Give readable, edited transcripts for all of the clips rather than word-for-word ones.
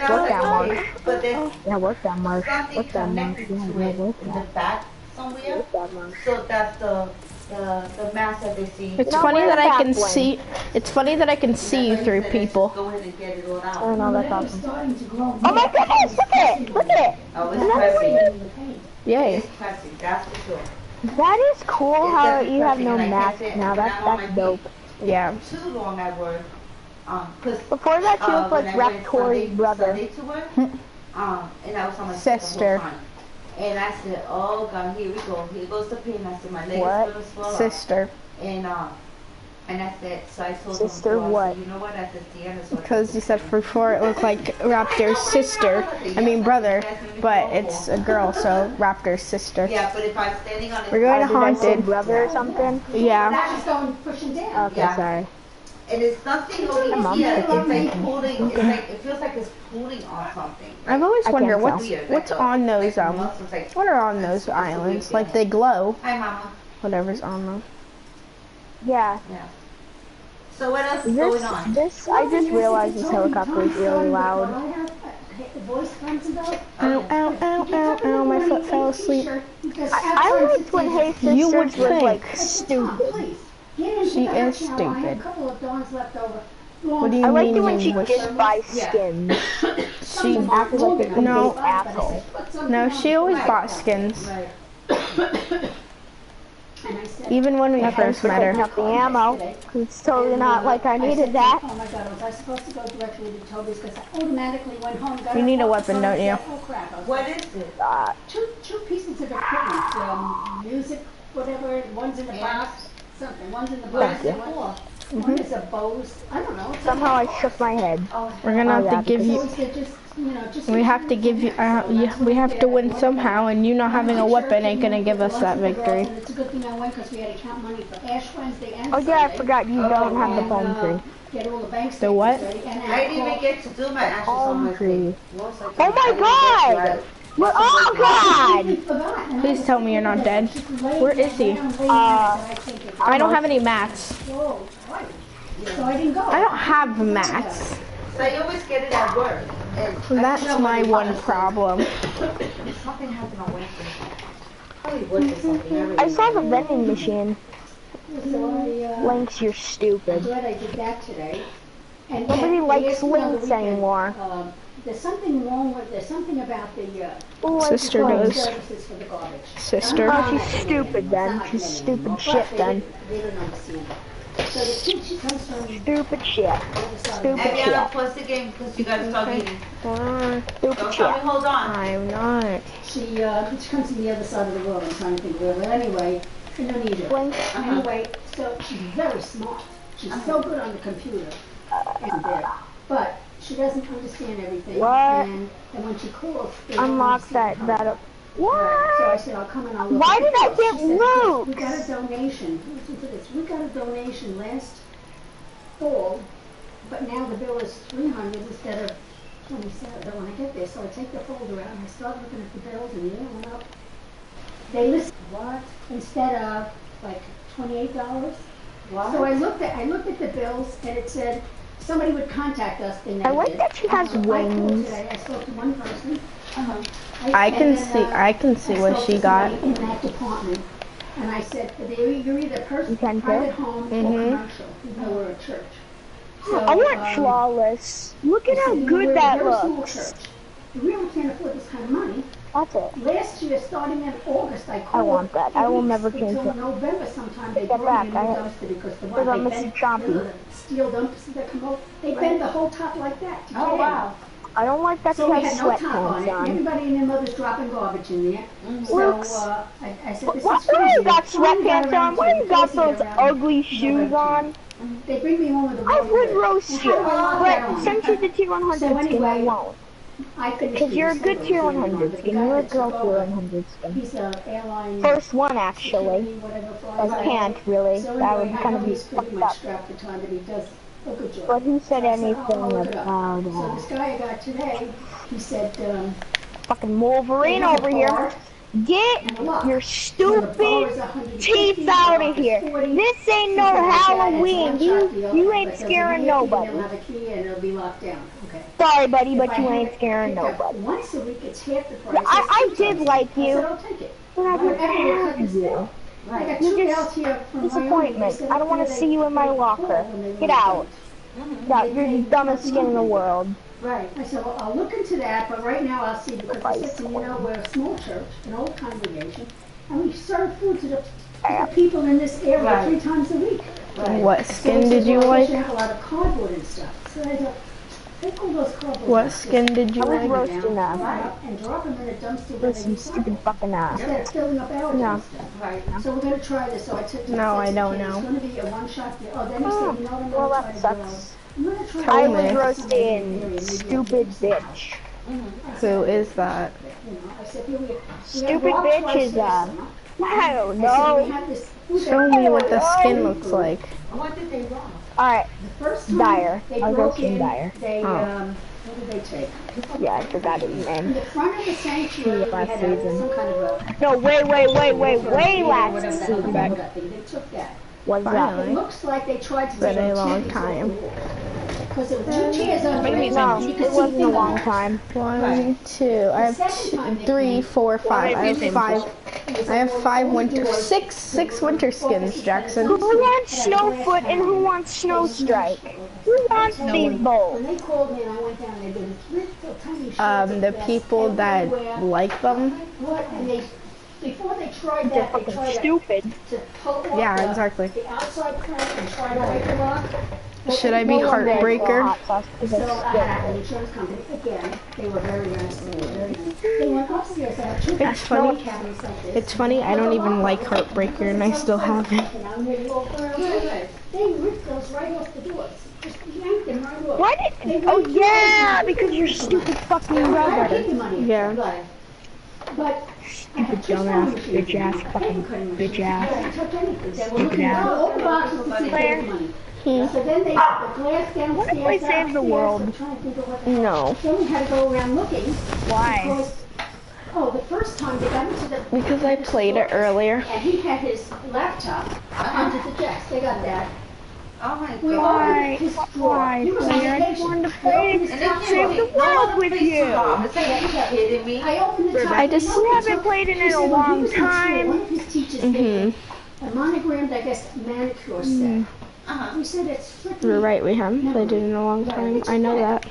What's that mark? But then Yeah, what's that mark? something What's that mark? connected Yeah, to yeah, it what's in the that? back somewhere. What's that mark? So that's the mask that they see. It's You know, funny we're that I back can bling. see. It's funny that I can see you through people. Go ahead and get it all out. Oh no, that's awesome. Starting to grow. Oh my goodness, look at it! Look at it! Oh, it's Another pressing. one. Yay. It's pressing, that's for sure. That is cool It's how definitely you have pressing, no and I can't mask sit now. and I'm on That's my dope. Yeah. Too long at work. 'Cause Before that, she looked when like I went Raptori's brother. Sunday to work, and I was on my Sister. the whole time. And I said, oh God, here we go. Here goes the pain. I said, my leg What? is gonna swell up. Sister. And I said, so I told Sister him, what? you know what? I said, Deanna's what? Because you said before it looked like Raptor's sister. I mean brother, but it's a girl, so Raptor's sister. Yeah, but if I'm standing on We're going to Did I say Haunted. brother or something? Yeah. Now she's going pushing down. Okay, Yeah. sorry. And it's nothing over Mom's here. cooking. It's like pulling. It's like it feels like it's pulling on something. I've always I wondered can't what's on those what are on those islands? Like they glow. Hi, Mama. Whatever's on them. Yeah. Yeah. So what else is going on? I just realized this helicopter is really loud. The voice comes and goes. Ow, ow, ow, ow, ow, my foot fell asleep. I liked when Hey Sisters You would was think. like stupid. She is stupid. What do you I liked mean it when you she wish? didn't buy skins. She, Acted like a complete No. asshole. no, she always bought skins. Right. Even when we Thanks first for met picking her. up the ammo. 'Cause it's totally not like I needed that. Oh my God, was I supposed to go directly to Toby's because I automatically went home. Got You her need a phone, weapon, so I don't you? said, oh crap. I was What like, is it? two pieces of equipment, music, whatever, one's in the box, something, one's in the box. Thank you. One is a Bose, I don't know. it's Somehow I shook my head. We're gonna Oh, have to yeah, give you. always they just, you know, just. We have to give you. We have to win somehow, and you not having a weapon ain't gonna give us that victory. It's a good thing I went because we had to count money for Ash Wednesday and Oh yeah, I Sunday. forgot you don't have the And, phone tree. Get all the bank The what? statements ready, and I didn't even get to do my ashes on Phone Wednesday. tree. Most likely Oh I my didn't get God! to. Oh God! Please tell me you're not dead. Where is he? I don't have any mats. So I didn't go. I don't have mats. So I always get it at work. And That's my one problem. Something happened on Wednesday. Probably Wednesday something. I saw the vending machine. So Links, you're I'm stupid. glad I did that today. And Nobody and likes they asked me on the links weekend, anymore. There's something wrong with, there's something about the, Who likes Sister links? does. services for the garbage. Sister. Oh, she's stupid then. She's stupid shit then. They didn't understand it. So the kid, she comes from the Stupid shit. other side. Stupid Aviana, shit. pause the game because you gotta start eating. Stupid Don't tell me shit. hold on. I'm not. She comes from the other side of the world. I'm trying to think where, but anyway, Indonesia. Blink. Anyway, so she's very smart. She's so good on the computer. And there. But she doesn't understand everything. What? And when she calls, they don't Unlock understand that how. up. So I What? said, I'll come and I'll look. Why at did the I bill. get She said, Luke's? We got a donation. Listen to this. We got a donation last fall, but now the bill is 300 instead of 27 when I get there. So I take the folder out and I start looking at the bills and the other went up. They list what? Instead of like $28. What? So I looked at the bills and it said somebody would contact us. They never I like did. that she has I called wings. today. I spoke to one person. I can see what she got. In that department, and I said, you're either You can private too? home or commercial, even though we're a church. So, I want flawless. Look at how we're good a that very small looks. church. We really can't afford this kind of money. That's it. Last year, starting in August, I called. want that. I will never change until it. November sometime. They Take that brought me back. a new I- dumpster because the because one I'm they Mrs. bend, Chompy. you know, the steel dumpsters that come out, they bend the whole top like that. to Oh get in. wow. I don't like that she So we has had no top on sweatpants it. on. Everybody and their mother's dropping garbage in there. So Luke's. I said, this What? is Why crazy. you got Finally sweatpants around on? Why to you it. got Closing those around ugly shoes November. on? They bring me one with a I roller would blade. roast And you, how do I lock that but on? since you're the tier 100 So skin, I anyway, won't. I couldn't Because do you're a this. good tier 100 But the skin. guy You're a that girl took tier over, 100 skin. He's an airline First one, actually. security, whatever, I flies. can't, really. So That anyway, would I kind know of be he's pretty fucked much up. strapped for time, but he does a good job. But who said So I said, anything I'll look it up. about So this guy I got today, he said, fucking Wolverine they have a over here? bar, Get your stupid teeth teeth out of here. This ain't no Halloween. You ain't scaring nobody. You'll have a key and it'll be locked down. Okay. Sorry, buddy, but If I you had ain't it scaring picked up nobody. Once a week, it's half the price. I It's did 2 times. like I said, you. I'll take it. But I Whatever will cut this didn't down. I got You 2 just- gals here from Wyoming. Disappointment. They said I don't want up to there see you in my they locker. call when they Get want out. Yeah, you're the dumbest skin in the world. Right. I said, well, I'll look into that, but right now I'll see, because I said, you know, we're a small church, an old congregation, and we serve food to the people in this area Right. 3 times a week. What So skin they did said, you well, I like? guess you have a lot of cardboard and stuff. So I thought, take all those cardboard. What boxes, skin did you I was like? roasting down, them. and drop them in a dumpster where With they some recycle. stupid fucking ass. Instead of filling up allergens No. and stuff. Right. So we're gonna try this, so I took. No, I don't It's know. gonna be a one-shot deal. Oh, then he said, you know what, I'm Well, gonna that try to do. sucks. I'm gonna try. Tell I me. was roasting stupid bitch. Who is that? You know, I said, here we have Stupid Rob bitch twice is, this summer. I don't I said, we know. have this food Show that- me what the skin looks like. What did they rob? Alright, The first time Dyer. they I was broke roasting in, Dyer. they, Oh. what did they take? yeah, I forgot his In name. the front of the sanctuary, we Last had season. some kind of a. No, way last whatever that season. little thing. They took that. Was It that? Finally. looks like they tried to Been take a long chickens time. off the wall. Because there were 2 chairs on the No, you could it see wasn't a things long on it. time. 1, 2. I have 2, 3, 4, 5. I have 5. I have 5 winter, 6 winter skins, Jackson. Who wants Snowfoot and who wants Snowstrike? Who wants these both? When they called me and I went down, they've been little tiny shirts The of vests people that everywhere. like them. What? And they, before they tried They're that, they fucking tried stupid. to pull off Yeah, exactly. the outside print and try to break it off. Should I be No one there for Heartbreaker? hot sauce because So it's I had an insurance company, again, they were very nice to me, very nice. They went upstairs, I had 2 That's control funny. cabinets like this. It's funny, I don't even like Heartbreaker and I still have it. And I'm ready to go for a- They ripped those right off the doors, just yanked them right off. Why did? Oh yeah, because you're stupid fucking I brother. gave the money. Yeah. Right. But. Stupid dumbass, bitch ass, fucking bitch ass. Stupid ass. All the boxes to see if they had money. So then they, the glass downstairs. What if we save the upstairs, world? I'm trying to think of what the- No. Then we had to go around looking. Why? Because, oh, the first time they got into the. Because I played it earlier. And he had his laptop under the desk. They got that. Oh my We God. opened his drawer. He was on Player? I just vacation. wanted to They play opened his And top they Save can't the wait. No world other with place you. to rob. It's like, are you kidding me? I opened the top. I just- you know, I haven't played it in he a said when he long was in school, time. One of his teachers gave a monogrammed, I guess, manicure set. Uh-huh. We said it's strictly. You're right, we haven't played it in a long time. I know that.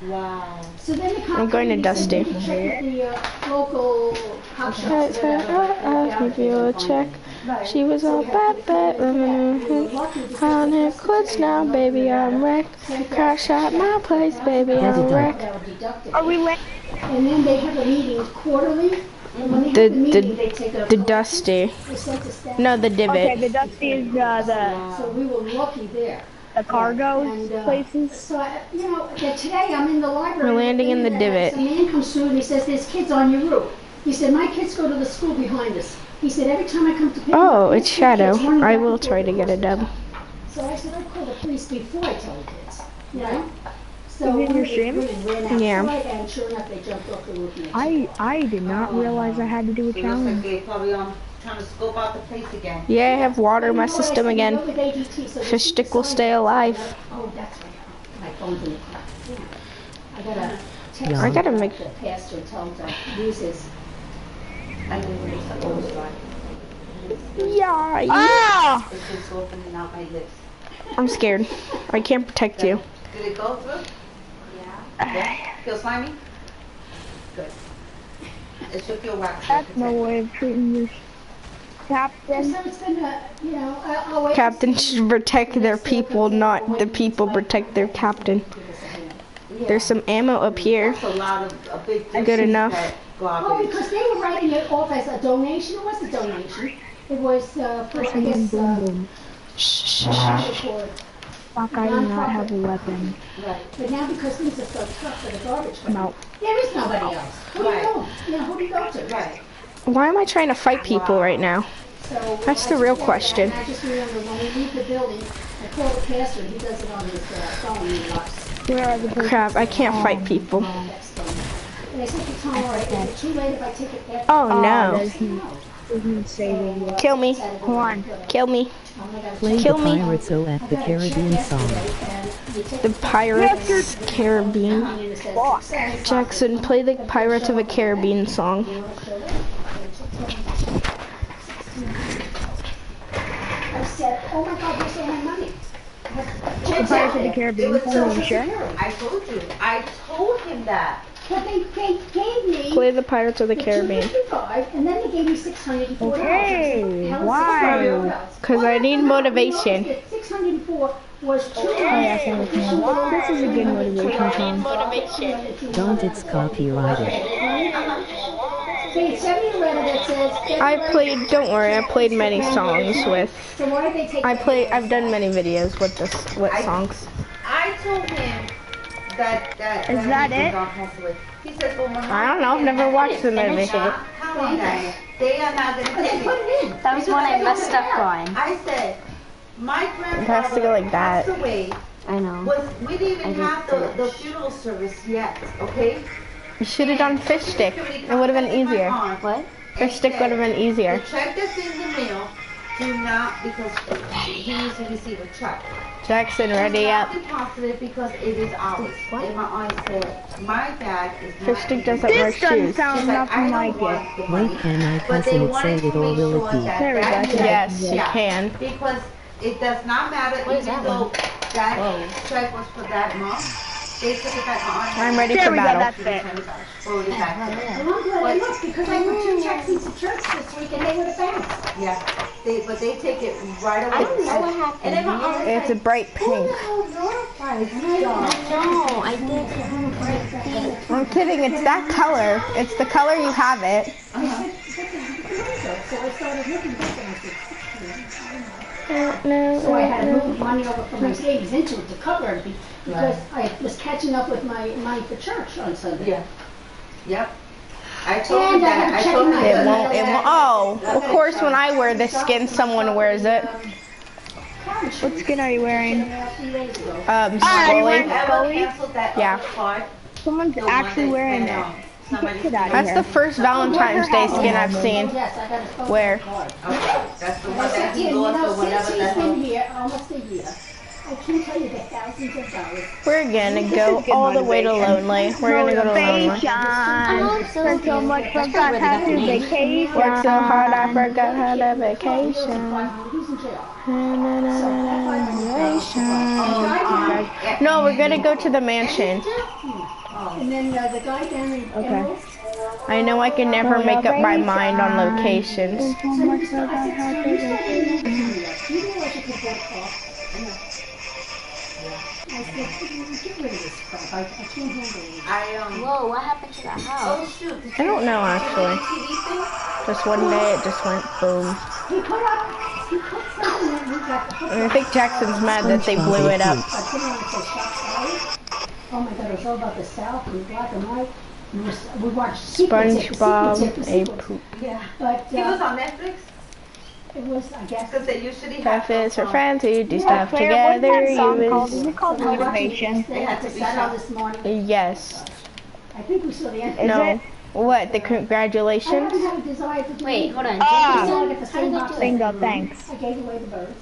Wow. So then the I'm going to Dusty. Check with the local hot shops. Check, I'll give you a check. She was all bad, on her quits now, baby, I'm wrecked. Crash at my place, baby, I'm wrecked. Are we late? And then they have a meeting quarterly. And when they The- have the the- meeting, they take a. The Dusty. They sent the staff. No, the Okay, Divot. the Dusty is the So we were lucky there. cargo And, places. So, today I'm in the library. We're landing in the divot. Some man comes through and he says, there's kids on your roof. He said, my kids go to the school behind us. He said, every time I come to pick them Oh, up, it's there's 2 kids Shadow. running I back will and try forth to get a across the dub. hall. So I said, I'll call the police before I tell the kids, you know? So Is it in one your of the stream? women ran Yeah. outside and sure enough, they jumped off the roof. and I did not realize I had to do a So it looks like challenge. they're probably trying to scope out the place again. Yeah, I have water in my system again. With ADT, so Fish stick will stay alive. Oh, that's right. My phone's in the car. Yeah. I gotta text I gotta make- the pastor and tell him to use his. I think it's the old one. Yeah, Ah! It's just opening out my lips. I'm scared. I can't protect you. Did it go through? Yeah. Feel slimy? Good. It should feel wax. That's no way of treating your captain. So it's been I'll wait. Captain should protect their people, not the people protect their captain. There's some ammo up here. That's a lot of a big Good enough. Oh, garbage. because they were writing it off as a donation. It was a donation. It was for, I guess, Shh, shh, shh. for, Fuck, I do not have a weapon. right. But now because things are so tough for the garbage company, No. there is nobody else. Who do you Right. know? Who do you go to? Right. Why am I trying to fight people right now? So That's the real question. And I just remember when we leave the building, I call the pastor, and he does it on his phone, and he locks Where are the people? Crap, I can't fight people. text phone. And I said to Tom, all right, is it too late if I take it after? Oh no. Doesn't say the Kill me. Come on. Kill me. Play Kill the me. Pirates at the Caribbean song. The Pirates Caribbean. Jackson, play the Pirates of the Caribbean song. I said, oh my God, where's all my money? The Pirates of the Caribbean song, are you sure? I told you. I told him that. But they gave me Play the Pirates of the Caribbean. $255, and then they gave me $604. Okay, why? Because I need motivation. $604 was too Yes, I understand. This is a good motivation song. Don't, it's copyrighted. They sent me a letter that says. I played, don't worry, I played many songs with, So why did they take that? I've done many videos with this, with songs. I told him that Is that it? He says, well, Mama, I don't know, I've never watched the movie. How long that? They are not going to But they take put it. it in. That was one I messed up on. I said, my grandfather has to go like that. passed away. I know. We didn't even have the funeral service yet, okay? You should have done fish stick. It would have been easier. What? Fish stick would have been easier. The check that's in the mail, do not, because he needs to receive a check. Jackson, ready up. Do not deposit it because it is ours. And my aunt said, my dad is not. Fish stick doesn't wear This doesn't shoes. sound She's like, nothing I like don't want it. the money. Wait, can I But they cousin it wanted say it to or make will sure it be? that There we that go. check- Yes, you yeah, can. Because it does not matter even though that check was for that month. They took it back on. I'm ready There for we go, battle. that's it. Forward it back to them. Well, I'm glad I looked because I put 2 checks into church this week and they would have bounced. Yeah, but they take it right away. I don't know what happened. And then my aunt was It's a like, bright who the pink. hell notifies me? No, I did. I'm kidding, it's that color. It's the color you have it. So I started looking back and I said, so I had to move money over from my savings into it to cover it because I was catching up with my money for church on Sunday. Yeah. Yep. I told him And I that. I had to told him check It my- that. won't, oh, of course when I wear this skin, someone wears it. What skin are you wearing? Scully. Ever canceled that Yeah. other card? Someone's The one actually that wearing said, it. somebody- Get out of That's here. the first Valentine's Day skin I've seen. Yes, I got a phone Where? card. Okay, that's the And I one said that to he him, lost or since whatever he's that been was. here almost a year, I can't tell you the thousands of dollars. We're gonna go all the way to Lonely. We're gonna go to Lonely. Motivation. Spent so much forgot how to vacation. Worked so hard I forgot how to vacation. He's in jail. No, we're gonna go to the mansion. And then the guy down in Emerald, I know I can never make up my mind on locations. I said, you realize you could get off? I said, get rid of this crap. I can't handle it. Whoa, what happened to that house? Oh shoot. Did I don't know actually. TV thing? Just one day it just went boom. He put something that we got the hook And I think Jackson's mad that they blew it up. I put on it for Shop Salad. Oh my God, it was all about the South and black and white. We watched SpongeBob, a poop. Yeah. But He was on Netflix? it was, I guess, Because they usually have F is for those, friends who do stuff Claire, what's together. that song called? You Is it called Motivation? they had to set on this morning. yes. I think we saw the end. No. What? The I congratulations? haven't had a desire to do Wait, it. hold on. I Ah. decided at the same box. Bingo, thanks. I gave away the birds.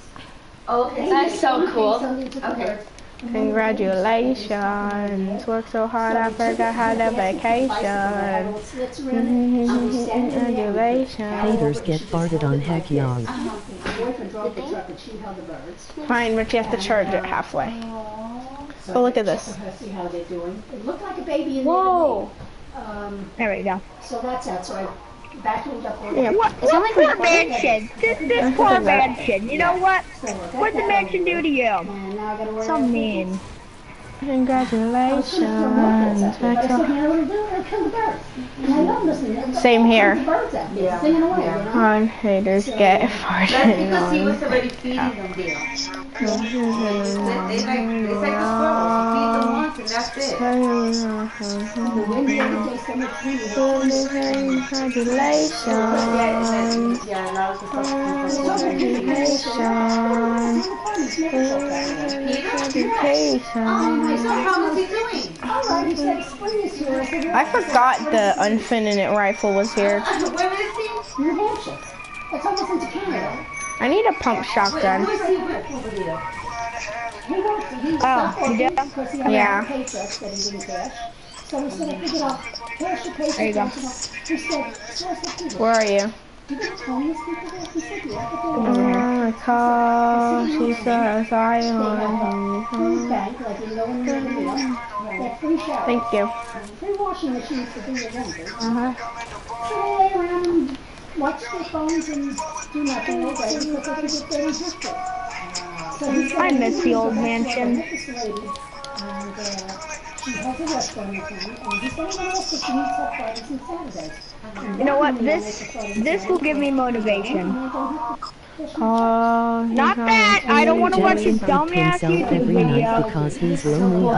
Oh, okay. That's so cool. Somebody took the Okay. birds. Congratulations. Worked so hard I forgot how to vacation. Congratulations. Haters get farted on heck y'all. My boyfriend drove the truck and she held the birds. Fine, but you have to charge it halfway. So Oh, look I at this. checked with her, see how they're doing. It looked like a baby in Whoa. there. There we go. So that's that. So I vacuumed up all the Yeah. What poor mansion? This poor mansion. You know what? So I got What'd the that mansion over. do to you? And now I gotta worry So about the mean. kids. Congratulations. But I said, you know what to do? I'll kill the birds. And I love listening. Same here. The birds out there Yeah. singing away, Yeah. you know? On haters get That's farted because he on. was already feeding them there. They like, it's like the squirrels. Feed them once and that's it. The wind the other day, so much wind, it was Congratulations. Yeah, a lot of the stuff. Congratulations. Peter? Education. So how is he doing? All right, he said spring is here. I said, I forgot the Infinite rifle was here. Where is he? New Hampshire. It's almost into Canada. I need a pump shotgun. Who is he with over there? He worked, he stopped working because he had a paycheck that he didn't cash. So he said, I figured I'll cash your paycheck. There you go. He said, source the people. Where are you? You got homeless people there? He said, yeah. Oh my gosh, she says I Food am. bank, like you know when you're in the meal. They have free showers. Thank you. Free washing machines to do your laundry. Uh-huh. So they lay around and watch their phones and do nothing all day because they could get their history. So he said, I miss the old mansion. This lady, and she has a restaurant in town, and he said, anyone else that she meets up Fridays and Saturdays. You know what? This will give me motivation. Oh, Not that I don't want to watch a Jackson pooped dumbass himself YouTube every night video. because he's lonely.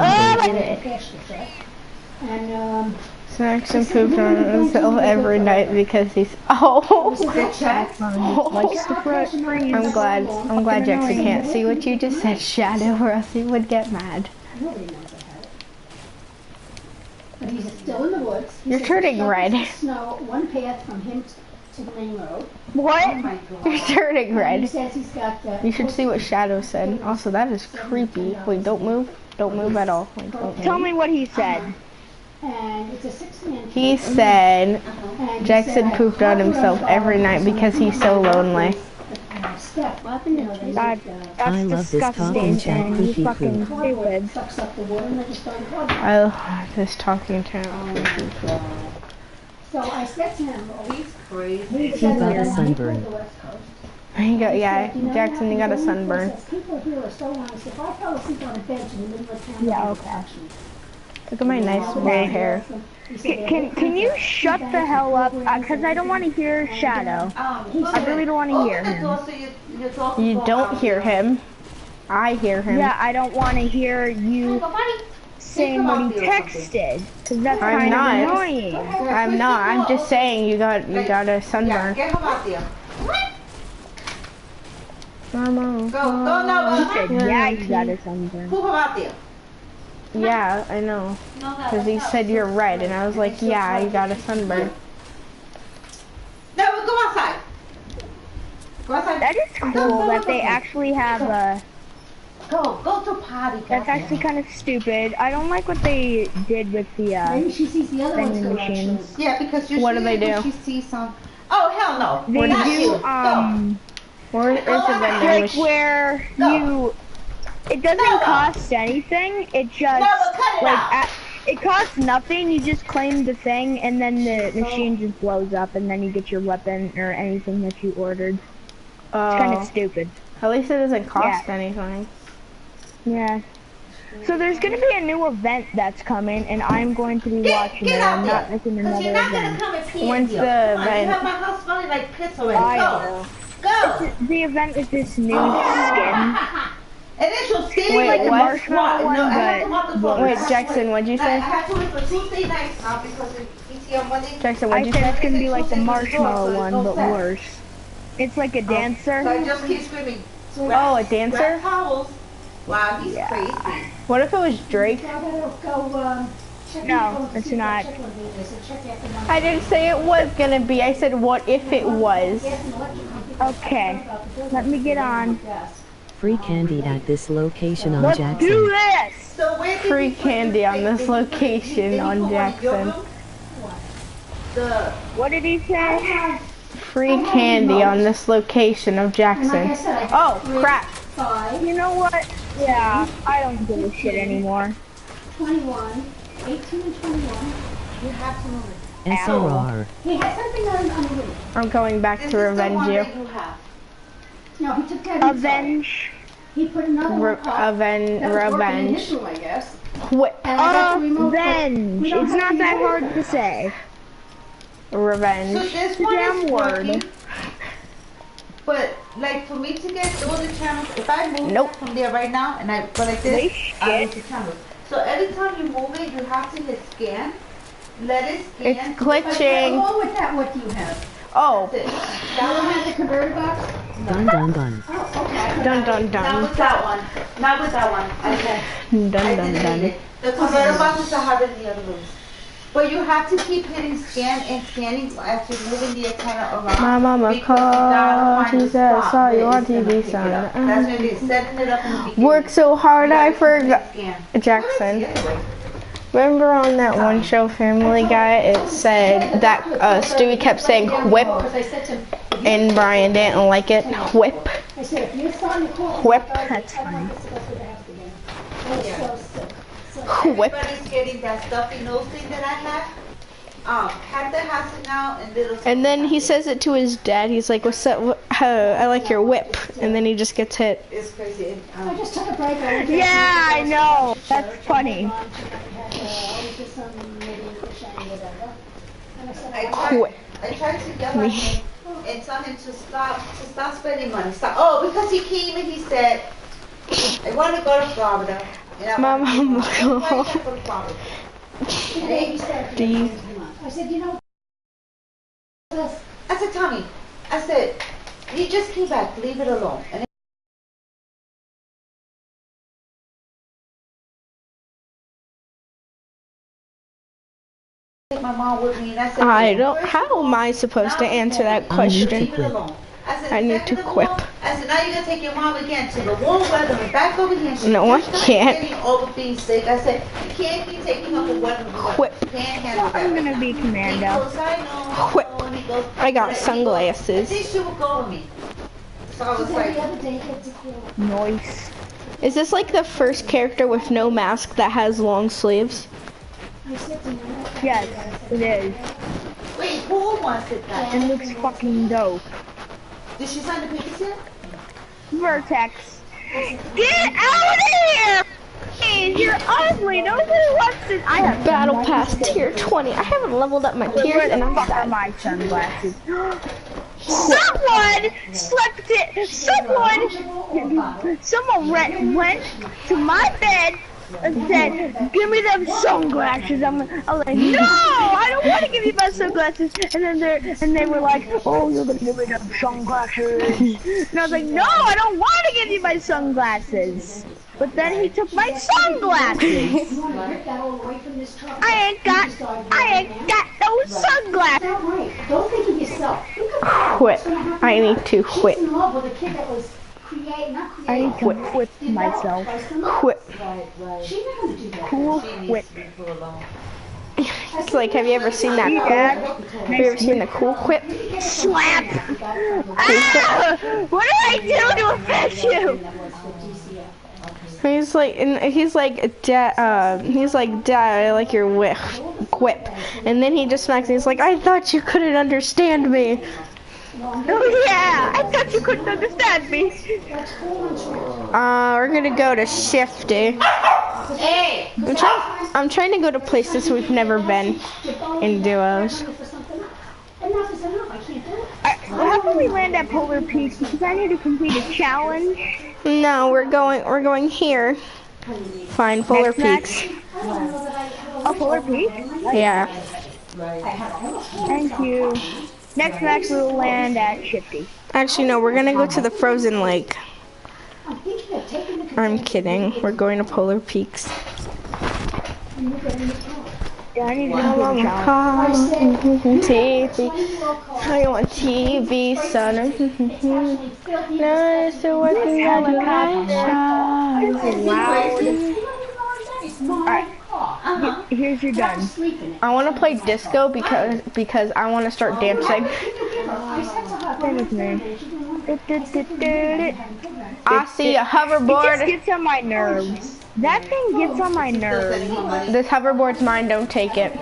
And Jackson pooped on himself every night because he's. Oh. I'm glad Jackson can't see what you just said, Shadow, or else he would get mad. nobody knows I had it. But he's still in the woods. He You're says turning the red. Snow, one path from him to the main road. What? You're turning He red. says he's got. You should see what Shadow said. Also, that is creepy. Wait, don't move. Don't move at all. Wait, don't Tell move. me what he said. And it's a 6-man. He said And he Jackson said, pooped on himself every night because he's so lonely. Step. What happened to God, I that's love this talking disgusting chat and you poopy fucking poop. stupid. Sucks up the water and they just started cardboard. I love this talking to So I said to him, well, He's crazy. he He got a sunburn. Yeah, Jackson, you got a sunburn. People here are so honest. If I fell asleep on a bench in the middle of town, Yeah, they would okay. catch me. Look at my nice red hair. Can you shut the hell up? Because I don't want to hear Shadow. I really don't want to hear him. You don't hear him. I hear him. Yeah, I don't want to hear you saying what he texted. Because that's I'm kind not. of annoying. I'm not. I'm just saying you got a Yeah, sunburn. get him out there. Mama. Go, no, He said, yeah, you got a sunburn. Poop him out there. Yeah, I know. Because he said you're red, and I was like, yeah, you got a sunburn. No, go outside. Go outside. That is cool that they actually have a... Go to potty. That's actually kind of stupid. I don't like what they did with the Maybe she sees the other ones vending go machines. actually. Yeah, because you What do they do? She sees some. Oh hell no. They Not do, you. Where is the vending like machine? where you... It doesn't cost anything. It just... No, but cut it out. It costs nothing. You just claim the thing, and then the machine just blows up, and then you get your weapon or anything that you ordered. It's kind of stupid. At least it doesn't cost anything. Yeah. So there's going to be a new event that's coming, and I'm going to be watching it. I'm not missing another You're not gonna event. come and pee When's in the here. Come on, event? You have my house smelling like piss already. I Go. know. Go. The event is this new skin. And then she'll stay Wait, like what? the marshmallow one, No, I have to walk the floor. Wait, Jackson, what'd you I say? have to wait for Tuesday nights now because it's here on Monday. Jackson, I what'd you said say? it's going to be like the Tuesday was marshmallow so one, it's but no worse. It's like a dancer. So I just keep screaming. Oh, a dancer? Grab towels. Wow, he's crazy. What if it was Drake? I gotta go, check No, my phone to it's see not. what check one it is, and check after my- I didn't say it was gonna be. I said what if it was. Get an electric company. Okay. Let me get on. Free candy at this location on Let's do Jackson. this! So where did Free you put candy on this did you location put on one in your Jackson. room? The What did he say? Free candy on this location of Like I Jackson. said, I got Oh, 3, crap. 5, You know what? Yeah, I don't give a shit anymore. 21, 18 and 21. you have to move it. SRR. He had something on the roof. I'm going back This to is the revenge one you. that you have. No, he took that inside. Avenge. He put another one up. That was working in his Revenge. room, I guess. Wait, And I got the remote for- Avenge. We don't It's have not any that more. hard to say. So revenge. this one Damn is word. working. But like for me to get all the channels, if I move Nope. it from there right now and I go like They this, I shit. lose the channels. So every time you move it, you have to hit scan. Let it scan. It's glitching. Along with that, what do you have? Oh, That one has a converter box? Dun dun dun. Oh, okay. dun dun Not dun. with that one. Not with that one. Okay. Dun I dun deleted dun. it. The converter boxes I have in the other rooms. But you have to keep hitting scan and scanning after moving the antenna around. My mama because you gotta called, find she the said, spot saw where you on it's gonna TV, pick it son. up. That's when they're setting it up in the beginning. Work so hard, I forgot. Scan. Jackson. Anyway. Remember on that one show, Family Guy, it said that Stewie kept saying whip, Because I said to him, and Brian didn't like it. Whip. I said, if you're starting to call. Whip. That's funny. Whip. Everybody's getting that stuffy nose thing that I had. Panther has it now and little. And then he says it to his dad. He's like, "What's up? I like your whip." And then he just gets hit. It's crazy. I just took a break. Yeah, I know. That's funny. I tried to yell at him and tell him to stop spending money. Stop. Oh, because he came and he said, I want to go to Florida. And I want to go to Florida. Do you? I said, you know, I said, Tommy, I said, you just came back. Leave it alone. And take my mom with me, and I said, I don't. How am I supposed to answer that question? leave it alone. I said, I need to "Step the quip." wall." I said, now you're going to take your mom again to the warm weather and back over here. She No, I just started can't. Getting over being sick. I said, you can't keep taking up the weather. Quip. You can't handle that. I'm gonna be He commando. goes, I know. Quip. And he goes, I got he goes, sunglasses. I think she will go with me. So I was like, the other day, he had to call. Noise. Is this like the first character with no mask that has long sleeves? I said to him, Yes, it is. wait, who wants it back? It looks fucking dope. Did she sign the papers yet? Vertex. Get out of here! Please, you're ugly. Nobody wants to. I have Battle Pass tier 20. I haven't leveled up my tiers Where and the I'm fuck are sad. my sunglasses? Someone slept it. Someone went to my bed and said, "Give me them sunglasses." I was like, "No, I don't want to give you my sunglasses." And then they were like, "Oh, you're gonna give me them sunglasses." And I was like, "No, I don't want to give you my sunglasses." But then he took my sunglasses. you want to rip that all away from this truck? I ain't got no sunglasses. Not right. Don't think of yourself. Think of yourself. Quit. What's gonna happen I to need her. to She's quit. in love with a kid that was not I need created. to quit myself. Quit. She's not gonna do that. Cool She needs quit. to be put alone. It's like, have you ever seen that cool? Have you ever seen the cool whip? Slap! Ah! What did I do to offend you? He's like, Dad, I like your whip. And then he just smacks me. He's like, I thought you couldn't understand me. Oh yeah, I thought you couldn't understand me. We're gonna go to Shifty. Hey! I'm trying to go to places we've never been in duos. Enough is enough. I can't do it. How can we land at Polar Peaks? Because I need to complete a challenge. No, we're going here. Find Polar Next Peaks. Oh, Polar Peaks? Yeah. Thank you. Next match we will land at Shifty. Actually, no, we're gonna go to the frozen lake. I'm thinking of taking the I'm kidding. We're going to Polar Peaks. Yeah, I need to complete a challenge. TV. I want TV, son. No, it's still working out like Alright, here's your done. I want to play disco because I want to start dancing. Same with me. I see a It just hoverboard. gets on my nerves. That thing gets on my nerves. This hoverboard's mine. Don't take it.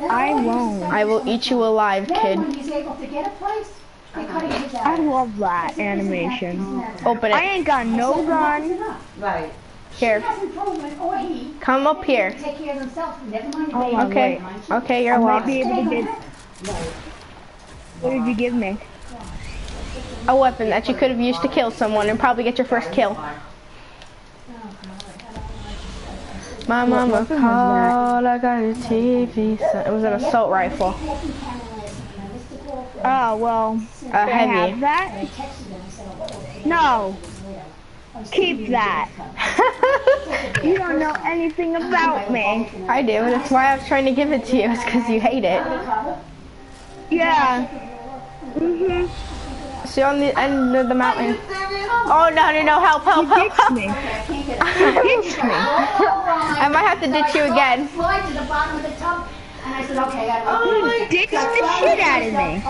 I won't. I will eat you alive, kid. When he's able to get a place, they cut his I love that animation. Open I it. ain't got no gun. Right. Here. Or he Come up here. take care of himself. Never mind the Oh, baby. Okay. Okay, you're I might lost. be able to get. What did you give me? A weapon that you could have used to kill someone and probably get your first kill. My mama called, I got a TV. It was an assault rifle. Oh, well, can I have heavy. that? No. Keep that. You don't know anything about me. I do. That's why I was trying to give it to you. It's because you hate it. Yeah. Mhm. See on the end of the mountain. Oh no! Help! You ditched me. I might have to ditch you again. Slide to the bottom of the tub, and I said, okay, I You ditched the shit out of me.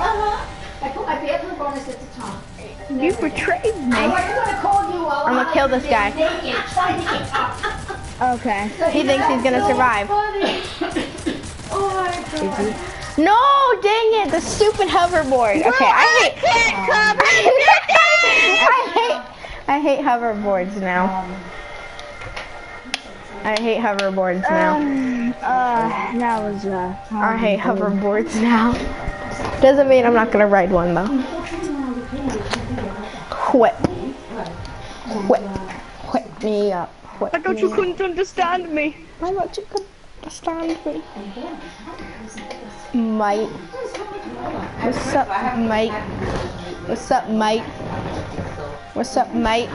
I put my bathroom bonus at the top. You betrayed I me. wasn't gonna call you while I'm gonna kill this guy. Okay. He thinks he's gonna survive. No, dang it! The stupid hoverboard. Okay, I hate hoverboards now. I hate hoverboards now. That was I hate hoverboards now. Doesn't mean I'm not gonna ride one though. Whip me up. I thought you couldn't understand me. I thought you could understand me. Mike. What's up, Mike? What's up, Mike? What's up, Mike?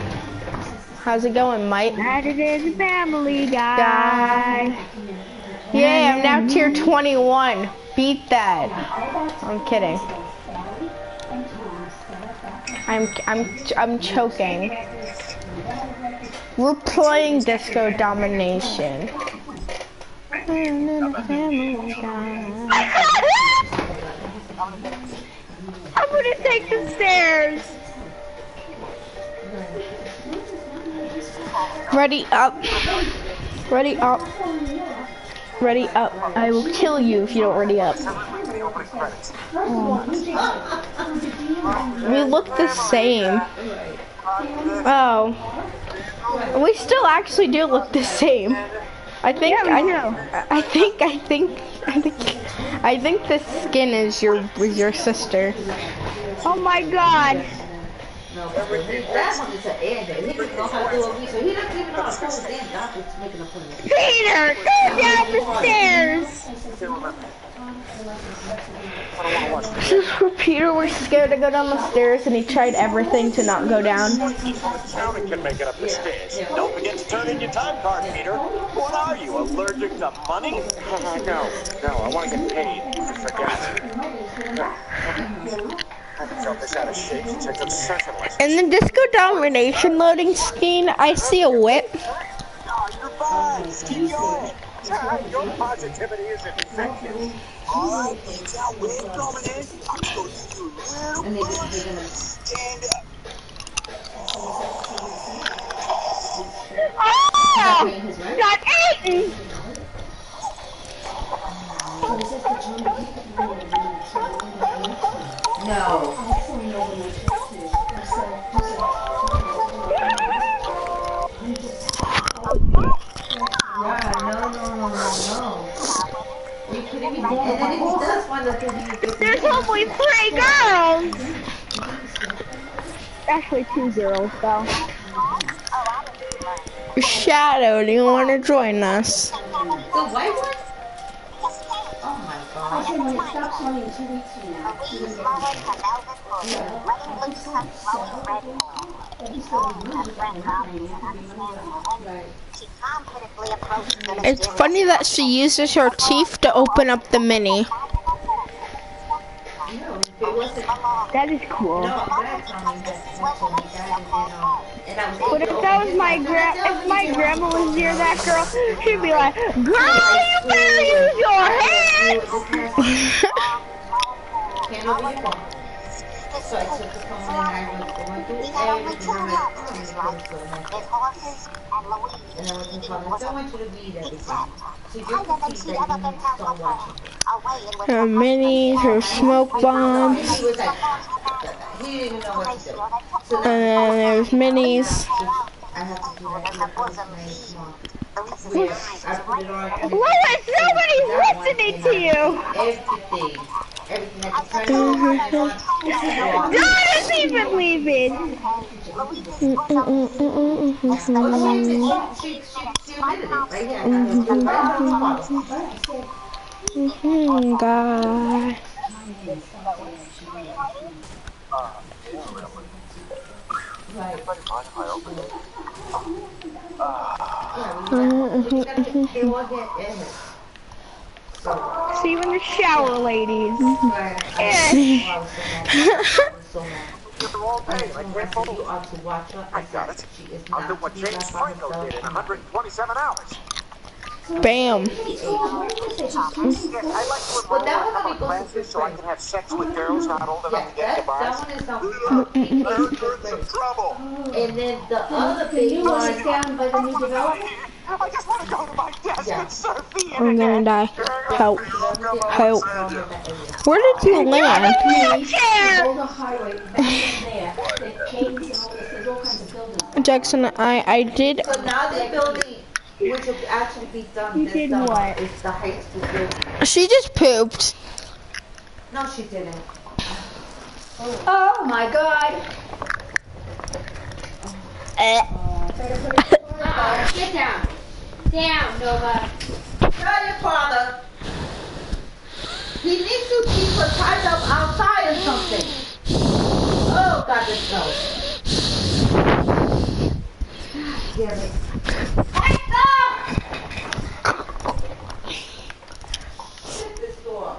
How's it going, Mike? Saturday Family Guy. Yeah, I'm now tier 21. Beat that. I'm kidding. I'm choking. We're playing Disco Domination. I'm gonna take the stairs. Ready up. Ready up. Ready up. I will kill you if you don't ready up. We look the same. Oh. We still actually do look the same. I think I think this skin is your sister. Oh my god. That one is an Android. He doesn't know how to do a research. He doesn't even know how to tell the damn doctor to make an appointment. Peter, go down the stairs. This is where Peter was scared to go down the stairs and he tried everything to not go down. Now we can make it up the stairs. Don't forget to turn in your time card, Peter. What are you, allergic to money? No, I want to get paid for gas. In the Disco Domination loading screen, I see a whip. Your positivity is infectious. Alright, now we're going in. I'm going to do a little stand up. Oh! Got eaten! No. There's only 3 girls! Actually 2 girls, though. Shadow, do you want to join us? The white one? Oh my god. I said when it stops running 2 weeks from now. It's funny that she uses her teeth to open up the mini. That is cool. But if that was if my grandma was near that girl, she'd be like, "Girl, you better use your hands." So I took the phone and I was going through everything. I'm like, oh, and I was in comments. I want you to read everything. So you can see that you need to start watching. Her minis, her smoke bombs, He was like, he didn't even know what to do. So and then there's minis. I have to do that to my mom. Where I put it on. Lois, nobody's listening to you. Everything. Everything I can Donna's even leaving. She admitted it right here. God. See you in the shower, ladies. They're all paid, like Rainbow. I got it. I'll do what James Franco did in 127 hours. Bam. Yeah, I like to enroll in a couple of classes so I can have sex with girls not old enough to get That devised. one is I heard you're in some trouble. And then the other The big new one one. is down by the new development. I just want to go to my desk and surf the I'm gonna internet. die. Help. Help. Where did you land? Boulder Highway, back in there, the caves and all this, there's all kinds of buildings. Jackson, I did. So now they're building, which will actually be done You this did summer. what? It's the high school building. She just pooped. No, she didn't. Oh my God. Sit down. Down, Nova. Tell your father. He needs to keep her tied up outside or something. Oh, God, this snow. God damn it. Hey, stop! Shut this door.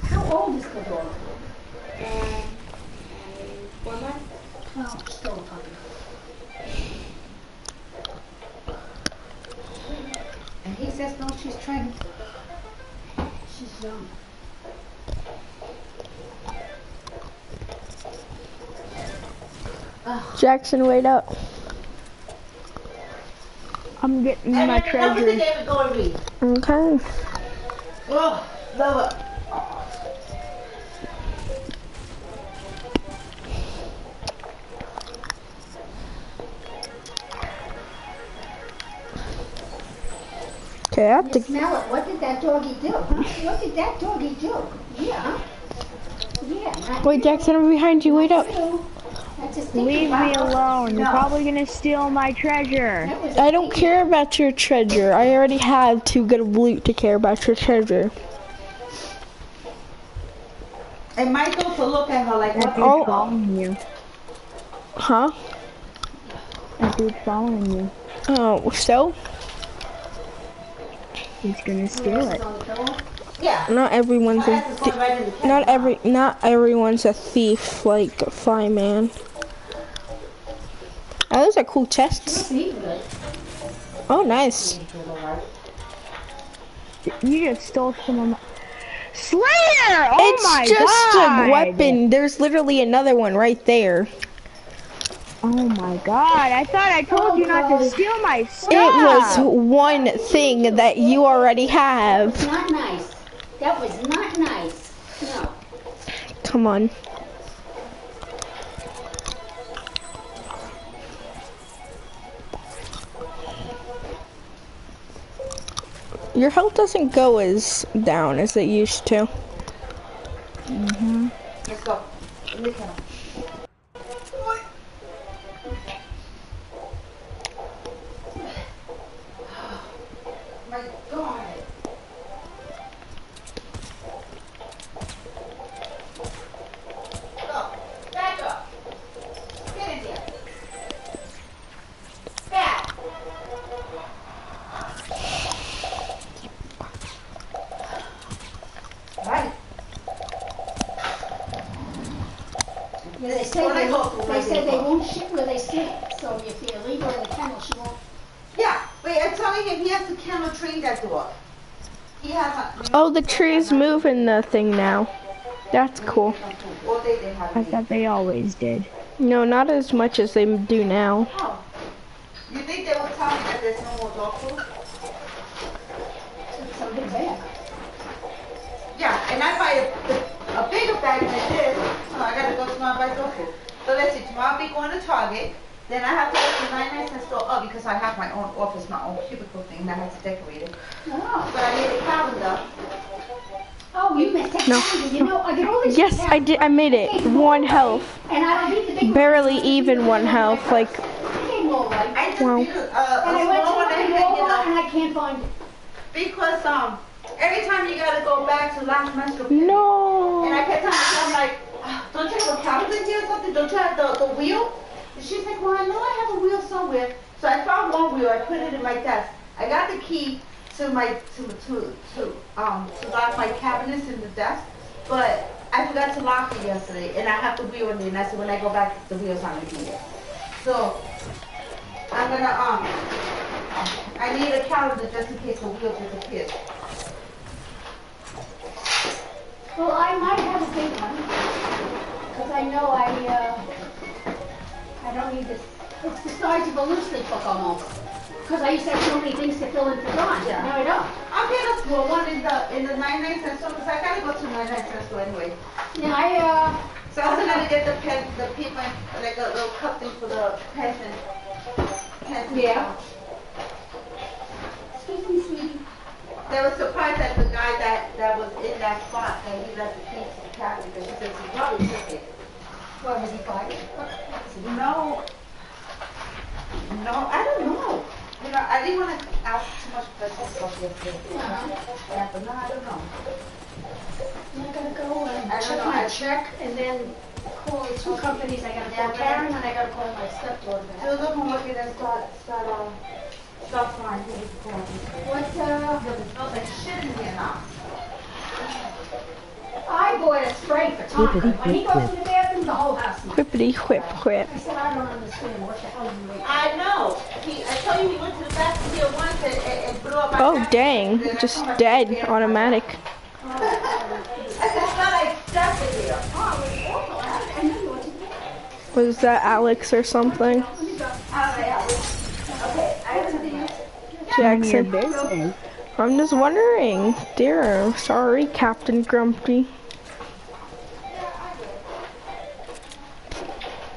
How old is the dog? 4 months? Oh, still a puppy. And he says, no, she's trying. She's young. Jackson, wait up. I'm getting And my then another treasure. David, go and read. Okay. Oh, love it. Okay, I have You to. smell it. What did that doggy do? Huh? What did that doggy do? Yeah. Yeah. Not Wait, Jackson, I'm behind you. Wait up. you. That's a stinky Leave me bottle. alone. You're No. probably gonna steal my treasure. That was a I don't care about your treasure. I already have too good of loot to care about your treasure. And Michael to look at her like, That what? dude's Oh. following you. Huh? That dude's following you. Oh, so? He's gonna steal it. on the pillow. Yeah. Not everyone's a That's going right in the not everyone's a thief like Flyman. Oh, those are cool chests. Eat good. Oh, nice. You just stole some of my... Slayer! Oh It's my just god! a weapon. There's literally another one right there. Oh my god, I thought I told you not to steal my stuff! It was one thing that you already have. Not nice. That was not nice. No. Come on. Your health doesn't go as down as it used to. Let's go. In the kennel. My God. Go. Back up. Get in there. Back. Right. Yeah, they say they won't shit where they sleep. So if you leave her in the kennel, she won't. Yeah, wait, I'm telling him he has to kennel train that dog. He has a... Oh, the tree's moving the thing now. That's cool. All day they have I meat. thought they always did. No, not as much as they do now. Oh. You think they will tell me that there's no more dog food? Something bad. Yeah, and I buy a bigger bag than this. Oh, I gotta go tomorrow and buy dog food. So let's see, tomorrow I'll be going to Target. Then I have to go to 99 cent store. Oh, because I have my own office, my own cubicle thing, and I have to decorate it. Oh. But I need a calendar. Oh, you missed that. No. You know, I get all these. Yes, I did. I made it. 1 health. And I don't need the big Barely even 1 health. Like, came all right. I just Wow. need a And I went to small one the and Walmart and I can't find it. Because every time you gotta go back to last month's No. and I kept telling her, I'm like, don't you have a calendar here or something? Don't you have the wheel? And she's like, well, I know I have a wheel somewhere. So I found one wheel. I put it in my desk. I got the key to my to lock my cabinets in the desk, but I forgot to lock it yesterday, and I have the wheel in there. And I said when I go back, the wheel's not gonna be there. So I'm gonna I need a calendar just in case the wheel disappears. Well, I might have a big one, because I know I don't need this. It's the size of a loose leaf book almost. Because I used to have so many things to fill in for Dawn. Yeah. Now I don't. Okay, let's go. One in the 99-cent store, because I gotta go to 99-cent store anyway. Yeah, So I was gonna get the people, like a little cup thing for the pension. Yeah. Excuse me, sweetie. They were surprised that the guy that was in that spot, and he left the keys to the cabinet, because he said he probably took it. What, was he fired? No, I don't know. You know, I didn't want to ask too much questions about yesterday. Yeah, but no, I don't know. I gotta go and I don't check know, my I- check and then call the two companies. I gotta call Karen and I gotta call my stepdaughter back. Do the homework and then start flying. What, It smells like shit in here now. I bought a spray for Tom. Whippity When he whip goes whip. to the bathroom, the whole house smells. Whippity whip whip. I said, I don't understand what the hell you wait. I know. I told you he went to the bathroom here once and blew up my Oh bathroom. dang, Then I just told my dead, sister, automatic. I said, it's not like stuff in here. Oh, it's awful. I know you want to. Was that Alex or something? Okay, I have something else. Jackson. I'm just wondering. Dear, sorry, Captain Grumpy.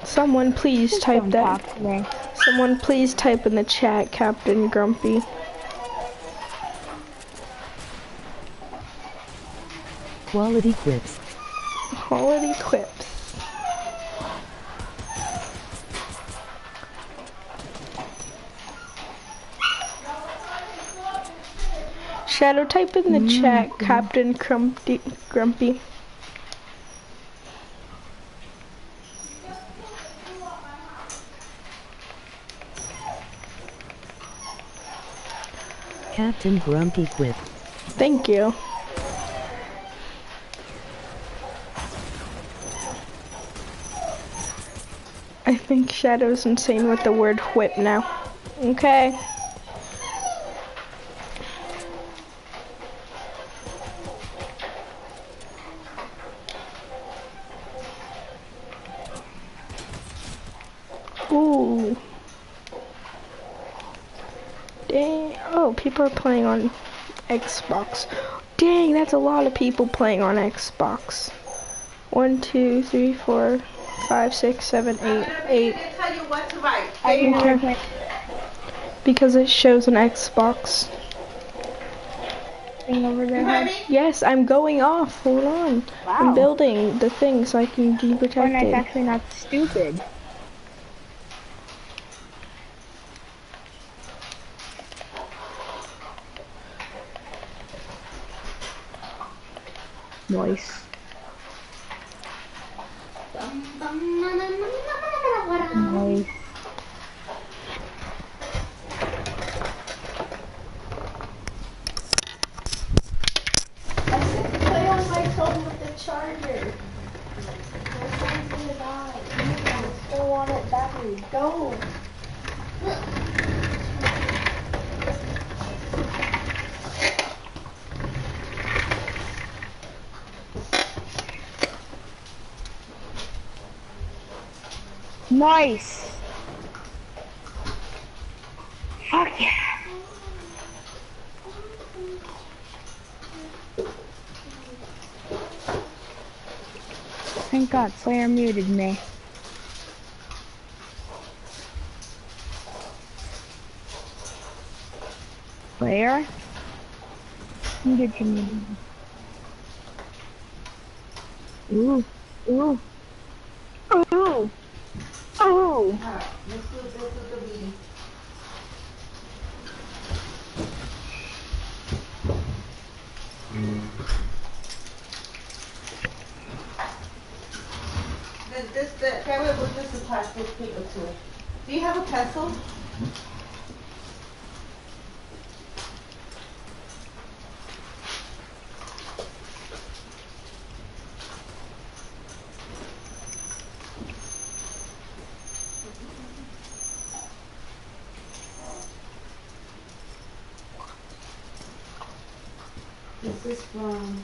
Someone please type that. Someone please type in the chat, Captain Grumpy. Quality quips. Quality quips. Shadow, type in the chat, Captain Grumpy. Captain Grumpy Quip. Thank you. I think Shadow's insane with the word whip now. Okay. Ooh. Dang. Oh, people are playing on Xbox. Dang, that's a lot of people playing on Xbox. 1, 2, 3, 4, 5, 6, 7, 8, 8. I tell you what to write. Okay. Because it shows an Xbox. Thing over there. You heard me? Yes, I'm going off. Hold on. Wow. I'm building the thing so I can be Fortnite's protected. actually not stupid. Nice. Nice. Play on my phone with the charger. My phone's gonna die. Go on it, battery. Go. Nice. Fuck yeah. Thank God, Slayer muted me. Slayer? You did you muted me. Ooh. Ooh. Ooh. Ooh. Let's do the reading. pencil. This is from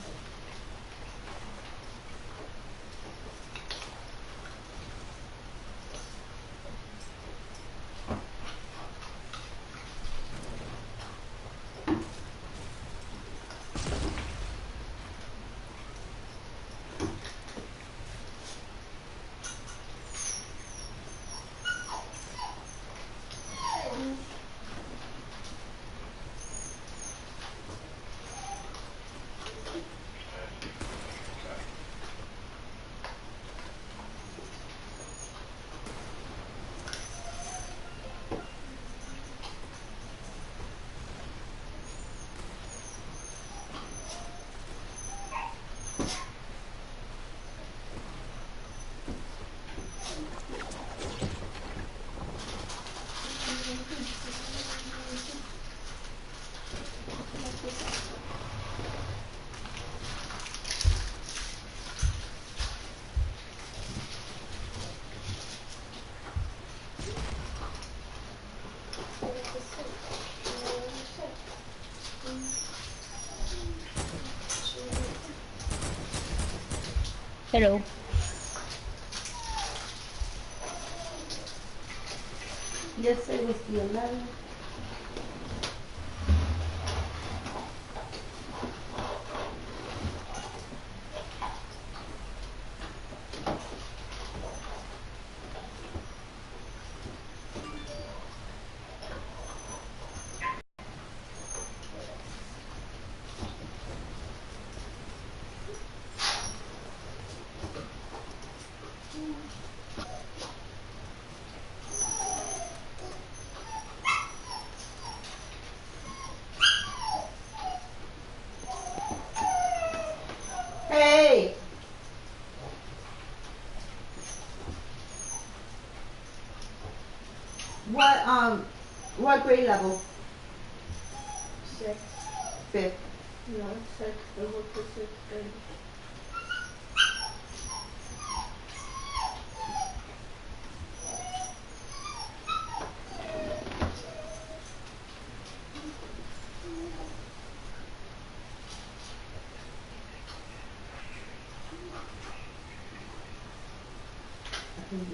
Hello. yesterday was the 11th. Hey! What grade level? 6. Fifth. No, 6. They look for 6th grade.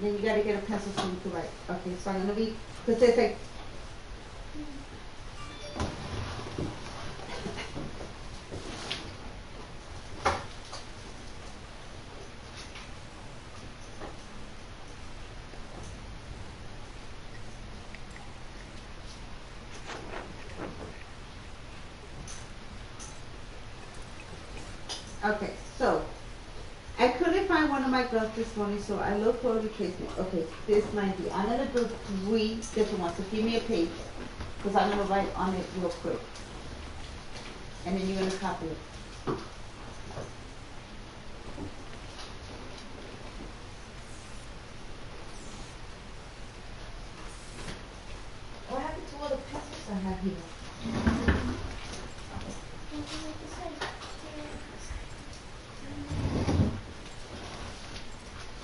Then you gotta get a pencil so you can write. Okay, so I'm gonna be specific. Okay, so I couldn't find one of my gloves this morning, so I looked for a replacement. Okay, this might be. I'm gonna do 3 different ones. So give me a page, because I'm gonna write on it real quick, and then you're gonna copy it. What happened to all the pencils I have here?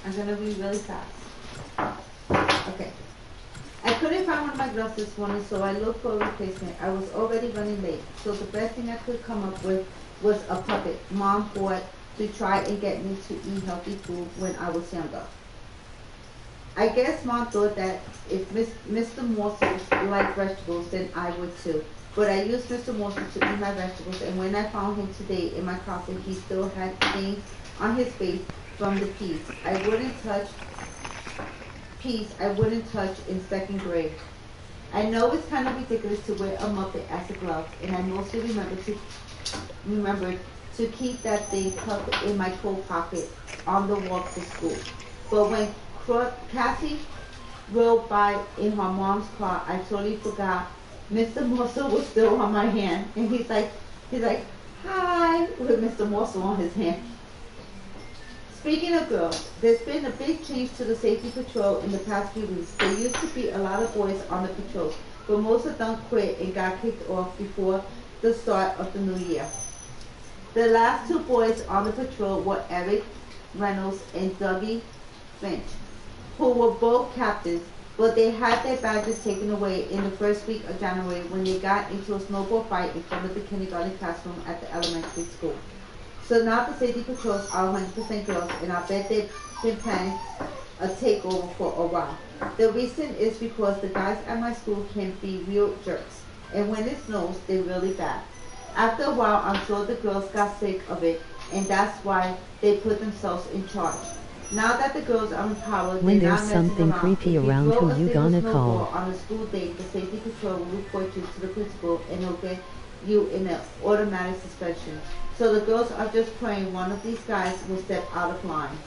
I'm gonna read really fast. Okay. I couldn't find one of my gloves this morning, so I looked for a replacement. I was already running late, so the best thing I could come up with was a puppet Mom bought to try and get me to eat healthy food when I was younger. I guess Mom thought that if Mr. Morsel liked vegetables, then I would too. But I used Mr. Morsel to eat my vegetables, and when I found him today in my closet, he still had stains on his face from the peas. I wouldn't touch in 2nd grade. I know it's kind of ridiculous to wear a Muppet as a glove, and I mostly remembered to keep that thing tucked in my coat pocket on the walk to school. But when Cassie rode by in her mom's car, I totally forgot Mr. Morsel was still on my hand, and he's like, hi, with Mr. Morsel on his hand. Speaking of girls, there's been a big change to the safety patrol in the past few weeks. There used to be a lot of boys on the patrol, but most of them quit and got kicked off before the start of the new year. The last two boys on the patrol were Eric Reynolds and Dougie Finch, who were both captains, but they had their badges taken away in the first week of January when they got into a snowball fight in front of the kindergarten classroom at the elementary school. So now the safety patrols are 100% girls, and I bet they've been planning a takeover for a while. The reason is because the guys at my school can be real jerks, and when it snows, they're really bad. After a while, I'm sure the girls got sick of it, and that's why they put themselves in charge. Now that the girls are empowered, When they're not there's messing something around. creepy If you around, throw who a you single gonna snowball call? on a school day, the safety patrol will report you to the principal, and he'll get you in an automatic suspension. So the girls are just praying one of these guys will step out of line.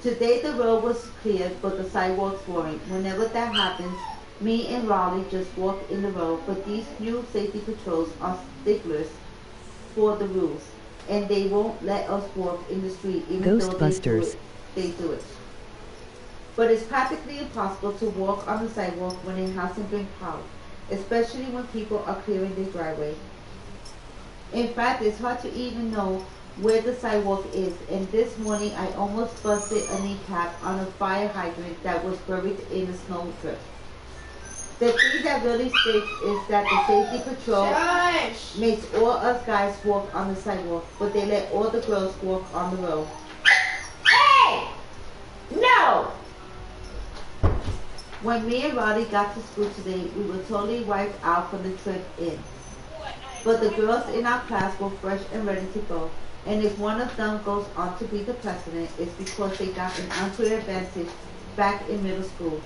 Today the road was cleared, but the sidewalks weren't. Whenever that happens, me and Raleigh just walk in the road, but these new safety patrols are sticklers for the rules, and they won't let us walk in the street even though Ghostbusters. they do it. But it's practically impossible to walk on the sidewalk when it hasn't been plowed, especially when people are clearing their driveway. In fact, it's hard to even know where the sidewalk is, and this morning I almost busted a kneecap on a fire hydrant that was buried in a snow drift. The thing that really sticks is that the safety patrol makes all us guys walk on the sidewalk, but they let all the girls walk on the road. Hey! No! When me and Roddy got to school today, we were totally wiped out from the trip in. But the girls in our class were fresh and ready to go. And if one of them goes on to be the president, it's because they got an unfair advantage back in middle school.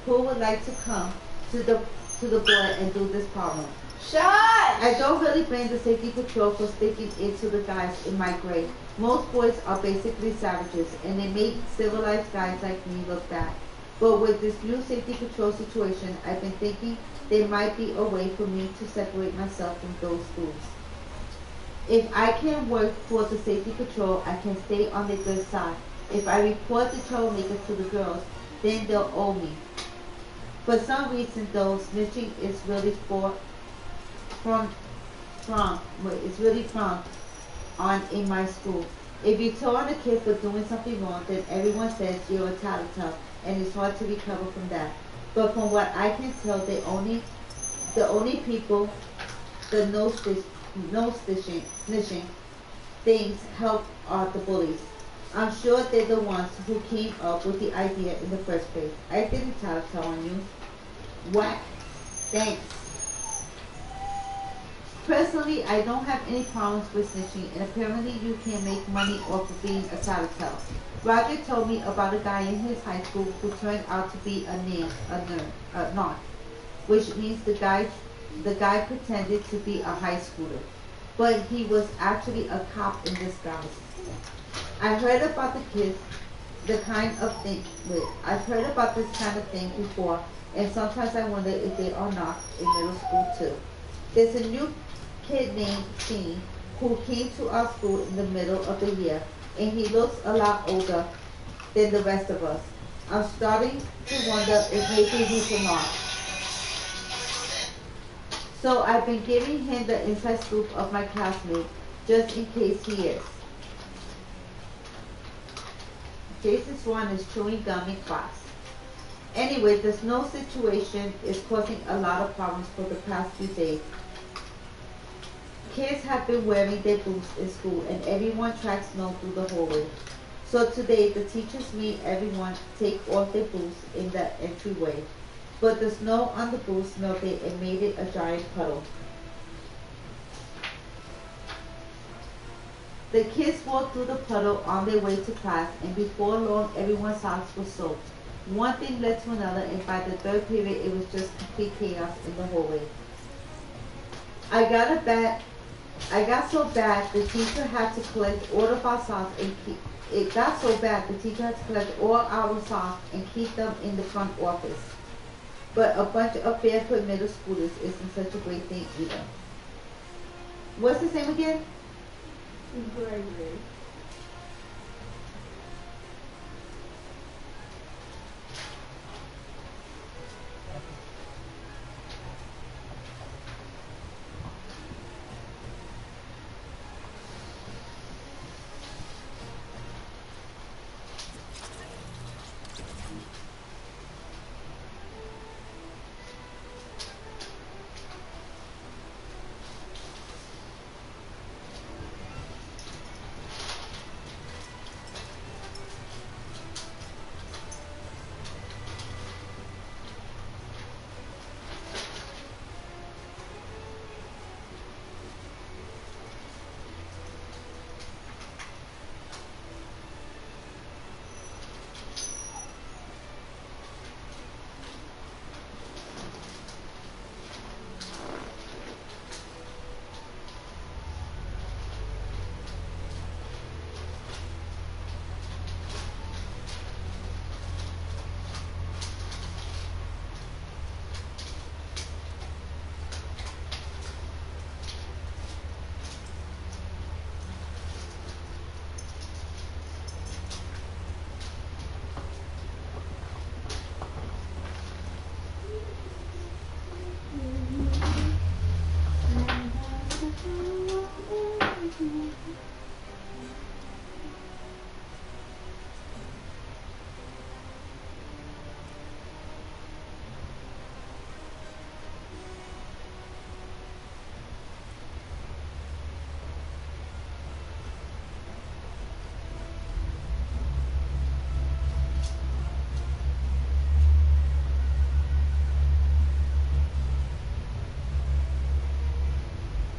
Who would like to come to the board and do this problem? I don't really blame the safety patrol for sticking it to the guys in my grade. Most boys are basically savages, and they make civilized guys like me look bad. But with this new safety patrol situation, I've been thinking there might be a way for me to separate myself from those schools. If I can work for the safety patrol, I can stay on the good side. If I report the troublemakers to the girls, then they'll owe me. For some reason, though, snitching is really frowned on in my school. If you tell on a kid for doing something wrong, then everyone says you're a tattletale, and it's hard to recover from that. But from what I can tell, the only people that know snitching things help are the bullies. I'm sure they're the ones who came up with the idea in the first place. I didn't tattletale on you. Whack. Thanks. Personally, I don't have any problems with snitching, and apparently you can make money off of being a tattletale. Roger told me about a guy in his high school who turned out to be a narc, which means the guy pretended to be a high schooler, but he was actually a cop in disguise. I've heard about this kind of thing before, and sometimes I wonder if they are not in middle school too. There's a new kid named Gene who came to our school in the middle of the year, and he looks a lot older than the rest of us. I'm starting to wonder if maybe he's a narc. So I've been giving him the inside scoop of my classmate, just in case he is. Jason Swan is chewing gum in class. Anyway, the snow situation is causing a lot of problems for the past few days. Kids have been wearing their boots in school, and everyone tracks snow through the hallway. So today, the teachers made everyone take off their boots in the entryway. But the snow on the boots melted and made it a giant puddle. The kids walked through the puddle on their way to class, and before long, everyone's socks were soaked. One thing led to another, and by the third period, it was just complete chaos in the hallway. It got so bad, the teacher had to collect all of our socks and keep them in the front office. But a bunch of barefoot middle schoolers isn't such a great thing either. What's his name again? Gregory.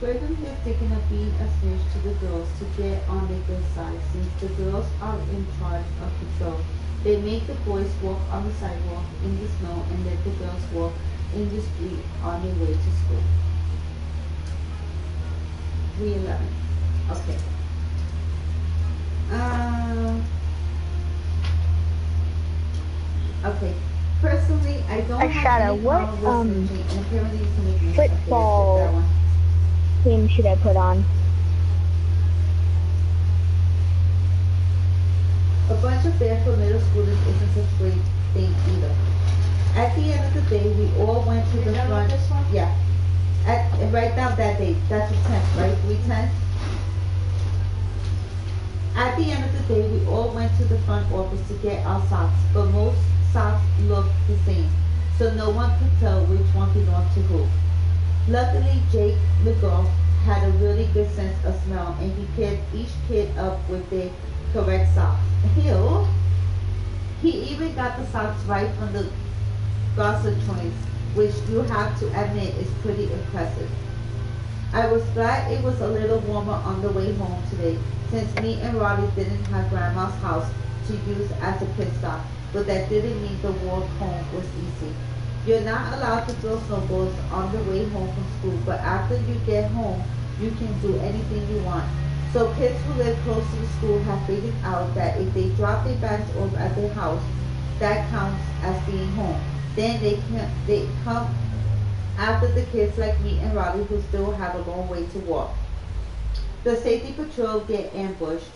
Brigham has taken a beat of fish to the girls to get on the good side since the girls are in charge of patrol. They make the boys walk on the sidewalk in the snow and let the girls walk in the street on their way to school. 311. Okay. Okay. Personally, I don't have Shadow, any what, problem with switching, and apparently you can make me football that one. team should I put on? A bunch of barefoot middle schoolers isn't such a great thing either. At the end of the day, we all went to the front. Yeah. And write down that date. That's the 10th, right? 3/10. At the end of the day, we all went to the front office to get our socks, but most socks looked the same, so no one could tell which one belonged to who. Luckily, Jake McGough had a really good sense of smell, and he paired each kid up with their correct socks. Ew. He even got the socks right from the Gosser twins, which you have to admit is pretty impressive. I was glad it was a little warmer on the way home today, since me and Roddy didn't have Grandma's house to use as a pit stop, but that didn't mean the walk home was easy. You're not allowed to throw snowballs on the way home from school, but after you get home, you can do anything you want. So kids who live close to the school have figured out that if they drop their bags off at their house, that counts as being home. Then they come after the kids like me and Robbie who still have a long way to walk. The safety patrol get ambushed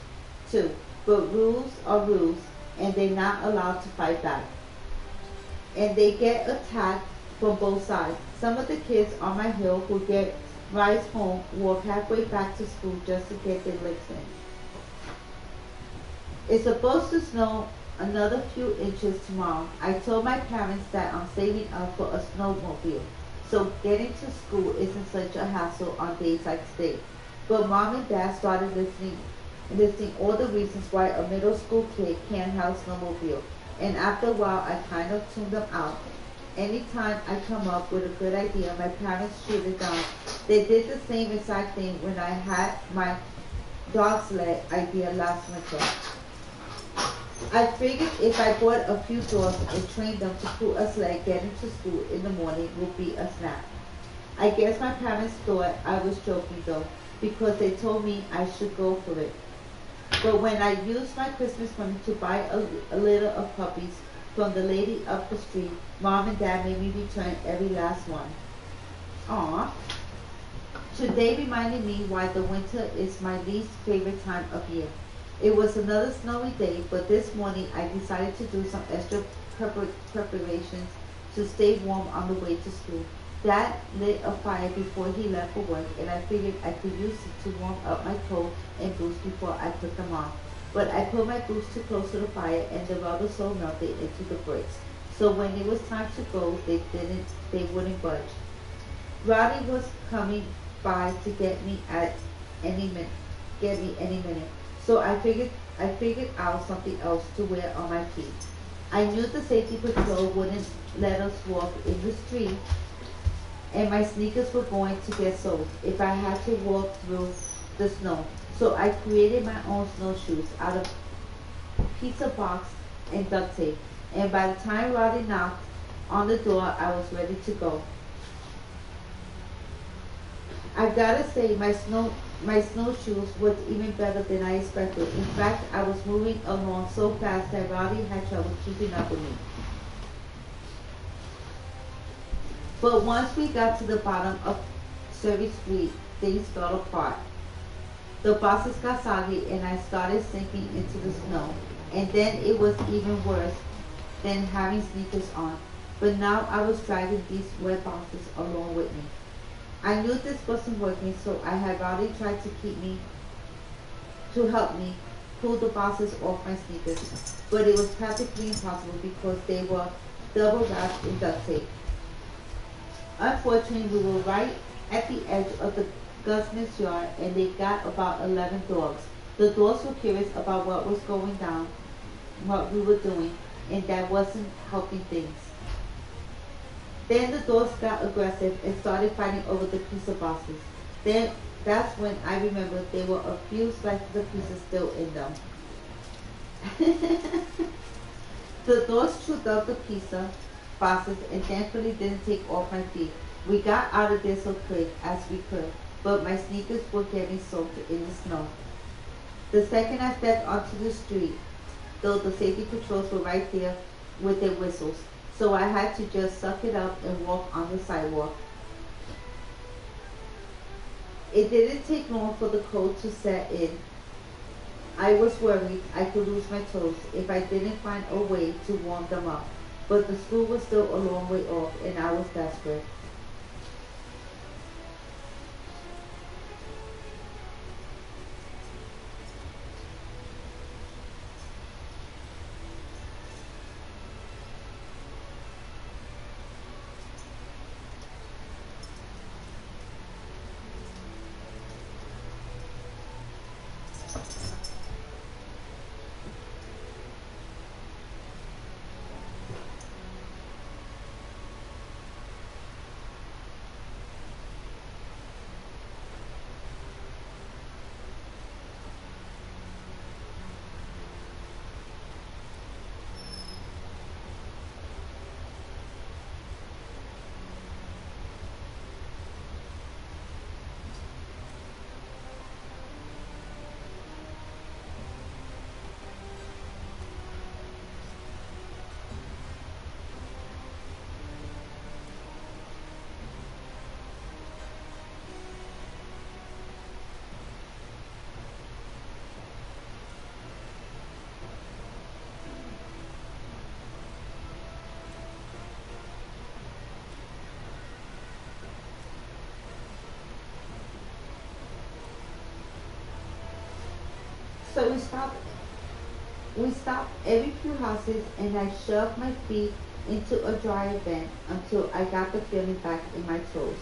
too, but rules are rules and they're not allowed to fight back. And they get attacked from both sides. Some of the kids on my hill who get rides home walk halfway back to school just to get their licks in. It's supposed to snow another few inches tomorrow. I told my parents that I'm saving up for a snowmobile, so getting to school isn't such a hassle on days like today. But Mom and Dad started listing all the reasons why a middle school kid can't have a snowmobile, and after a while I kind of tuned them out. Anytime I come up with a good idea, my parents shoot it down. They did the same exact thing when I had my dog sled idea last winter. I figured if I bought a few dogs and trained them to pull a sled getting to school in the morning would be a snap. I guess my parents thought I was joking though, because they told me I should go for it. But when I used my Christmas money to buy a litter of puppies from the lady up the street, Mom and Dad made me return every last one. Aww. Today reminded me why the winter is my least favorite time of year. It was another snowy day, but this morning I decided to do some extra preparations to stay warm on the way to school. Dad lit a fire before he left for work, and I figured I could use it to warm up my coat and boots before I put them on. But I put my boots too close to the fire, and the rubber sole melted into the bricks. So when it was time to go, they wouldn't budge. Roddy was coming by to get me any minute. So I figured out something else to wear on my feet. I knew the safety patrol wouldn't let us walk in the street, and my sneakers were going to get soaked if I had to walk through the snow. So I created my own snowshoes out of pizza box and duct tape. And by the time Roddy knocked on the door, I was ready to go. I gotta say, my snowshoes was even better than I expected. In fact, I was moving along so fast that Roddy had trouble keeping up with me. But once we got to the bottom of Service Street, things fell apart. The buses got soggy and I started sinking into the snow. And then it was even worse than having sneakers on. But now I was dragging these wet boxes along with me. I knew this wasn't working, so I had Roddy try to help me pull the boxes off my sneakers. But it was practically impossible because they were double wrapped in duct tape. Unfortunately, we were right at the edge of the Gusman's yard, and they got about 11 dogs. The dogs were curious about what was going down, what we were doing, and that wasn't helping things. Then the dogs got aggressive and started fighting over the pizza boxes. Then that's when I remembered there were a few slices of pizza still in them. The doors chewed out the pizza boxes and thankfully didn't take off my feet. We got out of there so quick as we could, but my sneakers were getting soaked in the snow. The second I stepped onto the street, though, the safety patrols were right there with their whistles, so I had to just suck it up and walk on the sidewalk. It didn't take long for the cold to set in. I was worried I could lose my toes if I didn't find a way to warm them up, but the school was still a long way off and I was desperate. So we stopped every few houses and I shoved my feet into a dryer vent until I got the feeling back in my toes.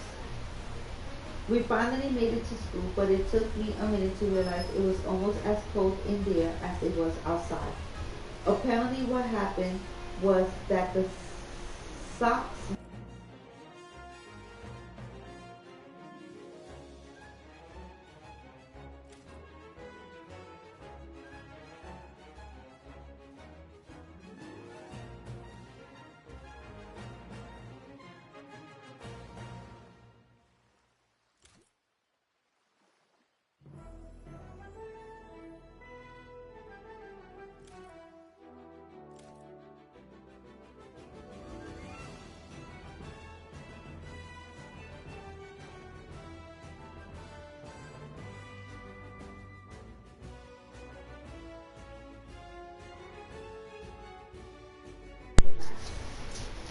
We finally made it to school, but it took me a minute to realize it was almost as cold in there as it was outside. Apparently what happened was that the socks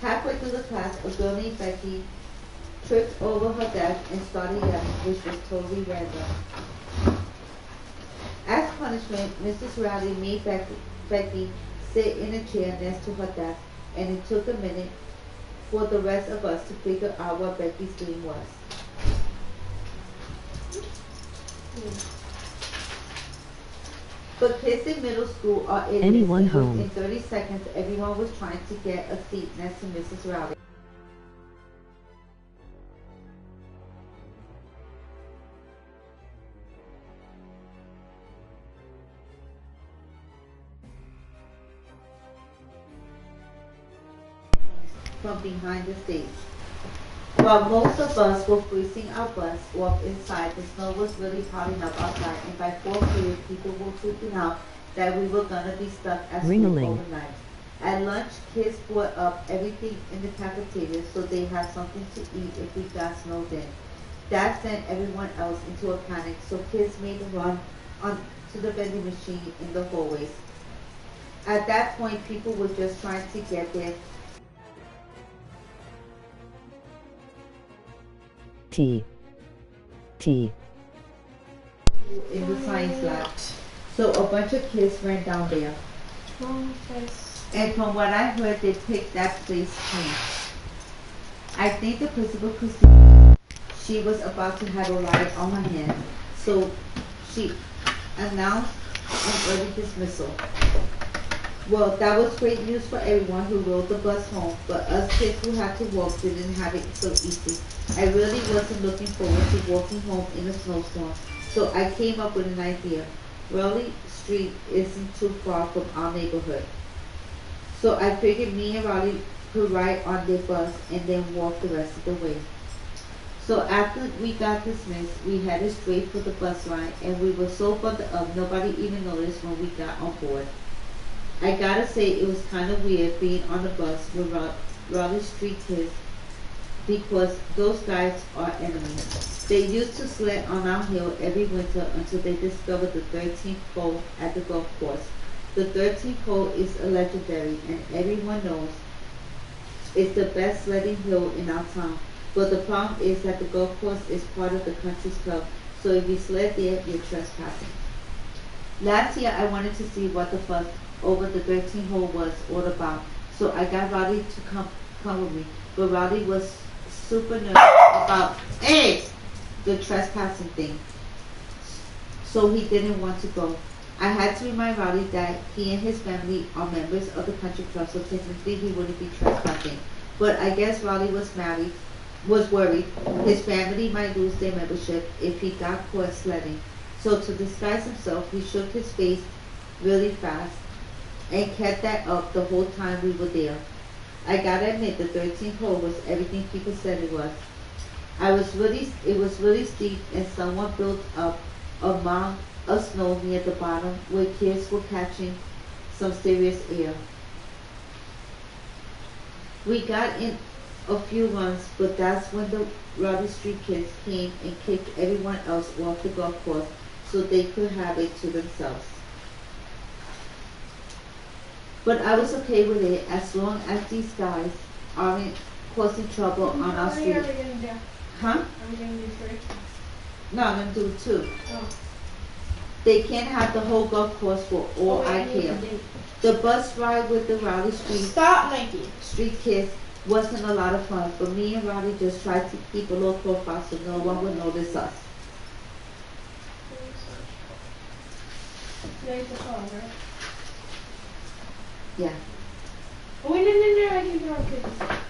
halfway through the class, a girl named Becky tripped over her desk and started yelling, which was totally random. As punishment, Mrs. Rowley made Becky sit in a chair next to her desk, and it took a minute for the rest of us to figure out what Becky's doing was. But kids in middle school are idiots. Anyone home? In 30 seconds, everyone was trying to get a seat next to Mrs. Rowley. From behind the stage. While most of us were freezing our butts off inside, the snow was really piling up outside, and by 4 p.m. people were freaking out that we were gonna be stuck at school overnight. At lunch, kids brought up everything in the cafeteria so they had something to eat if we got snowed in. That sent everyone else into a panic, so kids made a run to the vending machine in the hallways. At that point, people were just trying to get there. T. In the science lab. So a bunch of kids ran down there. And from what I heard, they picked that place clean. I think the principal could see she was about to have a riot on her hands, so she announced an early dismissal. Well, that was great news for everyone who rode the bus home, but us kids who had to walk didn't have it so easy. I really wasn't looking forward to walking home in a snowstorm, so I came up with an idea. Raleigh Street isn't too far from our neighborhood, so I figured me and Raleigh could ride on their bus and then walk the rest of the way. So after we got dismissed, we headed straight for the bus ride, and we were so bundled up nobody even noticed when we got on board. I gotta say it was kind of weird being on the bus with Raleigh Street kids because those guys are enemies. They used to sled on our hill every winter until they discovered the 13th hole at the golf course. The 13th hole is a legendary and everyone knows it's the best sledding hill in our town. But the problem is that the golf course is part of the country's club, so if you sled there, you're trespassing. Last year I wanted to see what the fuss over the 13th hole was all about, so I got Roddy to come with me, but Roddy was super nervous about the trespassing thing, so he didn't want to go. I had to remind Roddy that he and his family are members of the country club, so technically he wouldn't be trespassing. But I guess Roddy was worried his family might lose their membership if he got caught sledding. So to disguise himself, he shook his face really fast and kept that up the whole time we were there. I gotta admit, the 13th hole was everything people said it was. It was really steep, and someone built up a mound of snow near the bottom where kids were catching some serious air. We got in a few runs, but that's when the Raleigh Street kids came and kicked everyone else off the golf course so they could have it to themselves. But I was okay with it as long as these guys aren't causing trouble on our street. How many are we going to do? Huh? Are we going to do 3? No, I'm going to do 2. Oh. They can't have the whole golf course for all I care. The bus ride with the Raleigh Stop, Mikey. Street kids wasn't a lot of fun, but me and Roddy just tried to keep a low profile so no one would notice us. There's the phone, right? Yeah. Oh, wait, no, I can draw kids.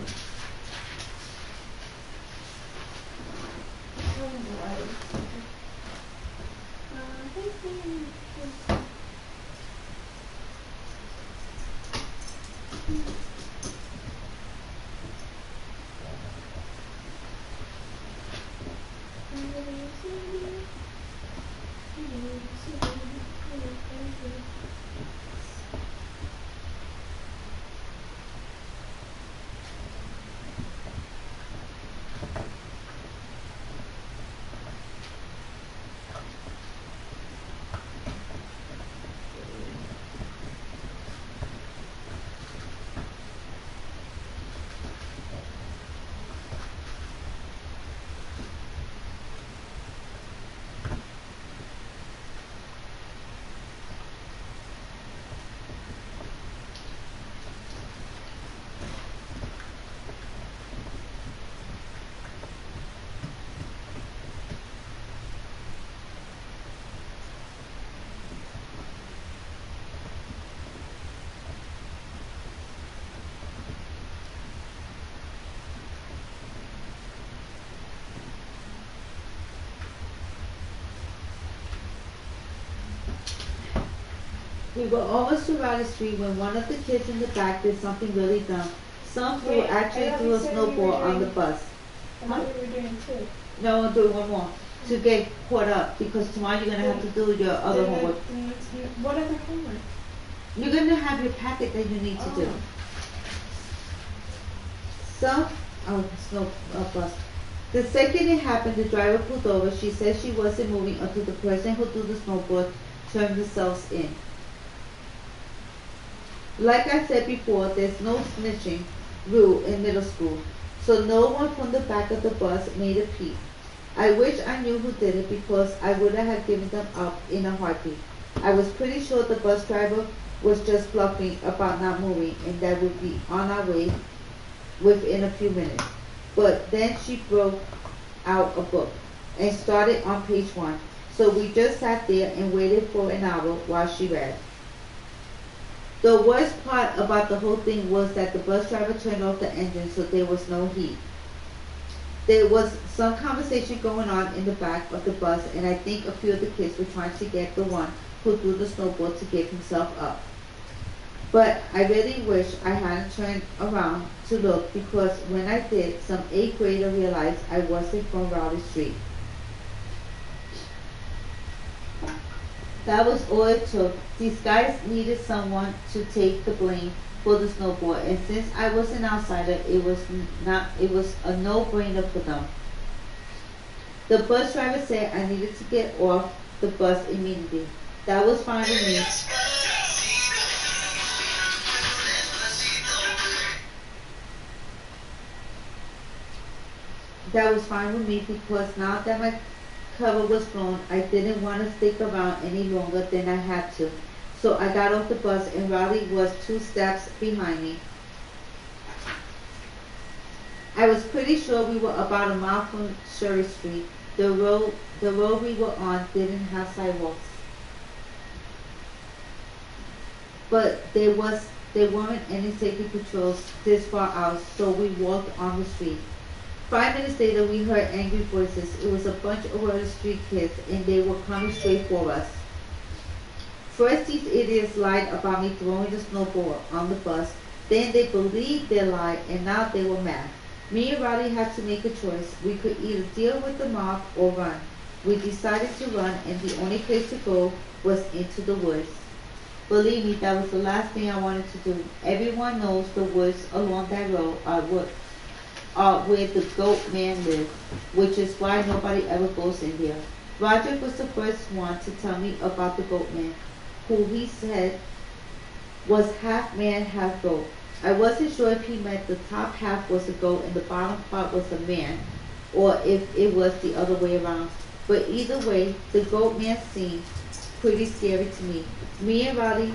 We were almost to Raleigh Street when one of the kids in the back did something really dumb. Some fool actually threw a snowball on the bus. I thought we were doing 2. No, I'll do one more to get caught up because tomorrow you're going to have to do your other homework. What other homework? You're going to have your packet that you need to do. Bus. The second it happened, the driver pulled over. She said she wasn't moving until the person who threw the snowball turned themselves in. Like I said before, there's no snitching rule in middle school, so no one from the back of the bus made a peep. I wish I knew who did it because I would have given them up in a heartbeat. I was pretty sure the bus driver was just bluffing about not moving and that we'd be on our way within a few minutes. But then she broke out a book and started on page 1. So we just sat there and waited for an hour while she read. The worst part about the whole thing was that the bus driver turned off the engine so there was no heat. There was some conversation going on in the back of the bus, and I think a few of the kids were trying to get the one who threw the snowball to give himself up. But I really wish I hadn't turned around to look, because when I did, some 8th grader realized I wasn't from Raleigh Street. That was all it took. These guys needed someone to take the blame for the snowball, and since I was an outsider, it was a no-brainer for them. The bus driver said I needed to get off the bus immediately. That was fine with me. That was fine with me because now that my cover was blown, I didn't want to stick around any longer than I had to. So I got off the bus and Raleigh was 2 steps behind me. I was pretty sure we were about a mile from Surrey Street. The road we were on didn't have sidewalks. But there weren't any safety patrols this far out, so we walked on the street. 5 minutes later, we heard angry voices. It was a bunch of Raleigh Street kids, and they were coming straight for us. First, these idiots lied about me throwing the snowball on the bus. Then they believed their lie, and now they were mad. Me and Raleigh had to make a choice. We could either deal with the mob or run. We decided to run, and the only place to go was into the woods. Believe me, that was the last thing I wanted to do. Everyone knows the woods along that road are where the goat man lived, which is why nobody ever goes in there. Roger was the first one to tell me about the goat man, who he said was half man, half goat. I wasn't sure if he meant the top half was a goat and the bottom part was a man, or if it was the other way around. But either way, the goat man seemed pretty scary to me. Me and Raleigh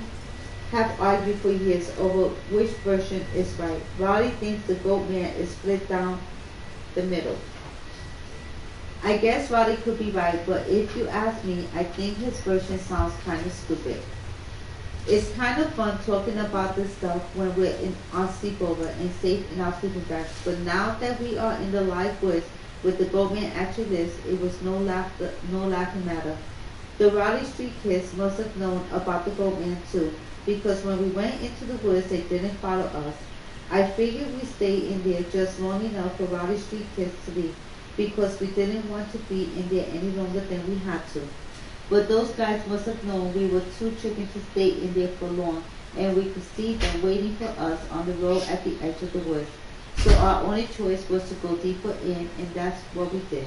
have argued for years over which version is right. Raleigh thinks the goat man is split down the middle. I guess Raleigh could be right, but if you ask me, I think his version sounds kind of stupid. It's kind of fun talking about this stuff when we're on sleepover and safe in our sleeping bags, but now that we are in the live woods where the goat man actually lives, it was no laughing matter. The Raleigh Street kids must have known about the goat man too, because when we went into the woods, they didn't follow us. I figured we stayed in there just long enough for Raleigh Street kids to leave, because we didn't want to be in there any longer than we had to. But those guys must have known we were too chicken to stay in there for long, and we could see them waiting for us on the road at the edge of the woods. So our only choice was to go deeper in, and that's what we did.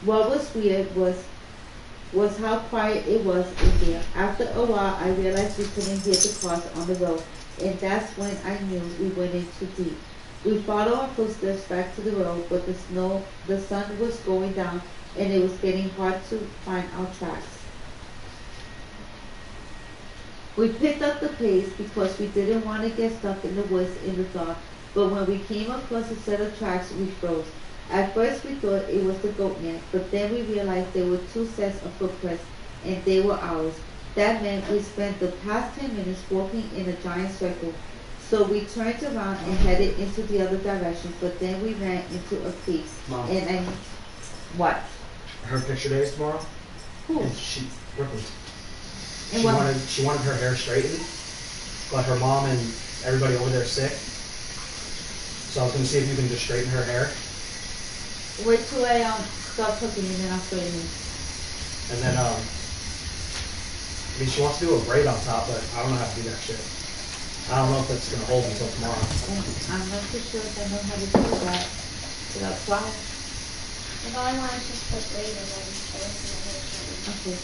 What was weird was how quiet it was in there. After a while, I realized we couldn't hear the cars on the road, and that's when I knew we went in too deep. We followed our footsteps back to the road, but the sun was going down, and it was getting hard to find our tracks. We picked up the pace because we didn't want to get stuck in the woods in the dark, but when we came across a set of tracks, we froze. At first we thought it was the goat man, but then we realized there were 2 sets of footprints, and they were ours. That meant we spent the past 10 minutes walking in a giant circle. So we turned around and headed into the other direction, but then we ran into a creek. Mom. And what? Her picture day is tomorrow. Who? And she And what? She wanted her hair straightened, but her mom and everybody over there is sick. So I was gonna see if you can just straighten her hair. Wait till I stop cooking and then I'll straighten it. And then I mean, she wants to do a braid on top, but I don't know how to do that shit. I don't know if it's gonna hold until tomorrow. I'm not too sure if I know how to do that without flour. If all I want is just put braid in them, so it's in the hair. Okay.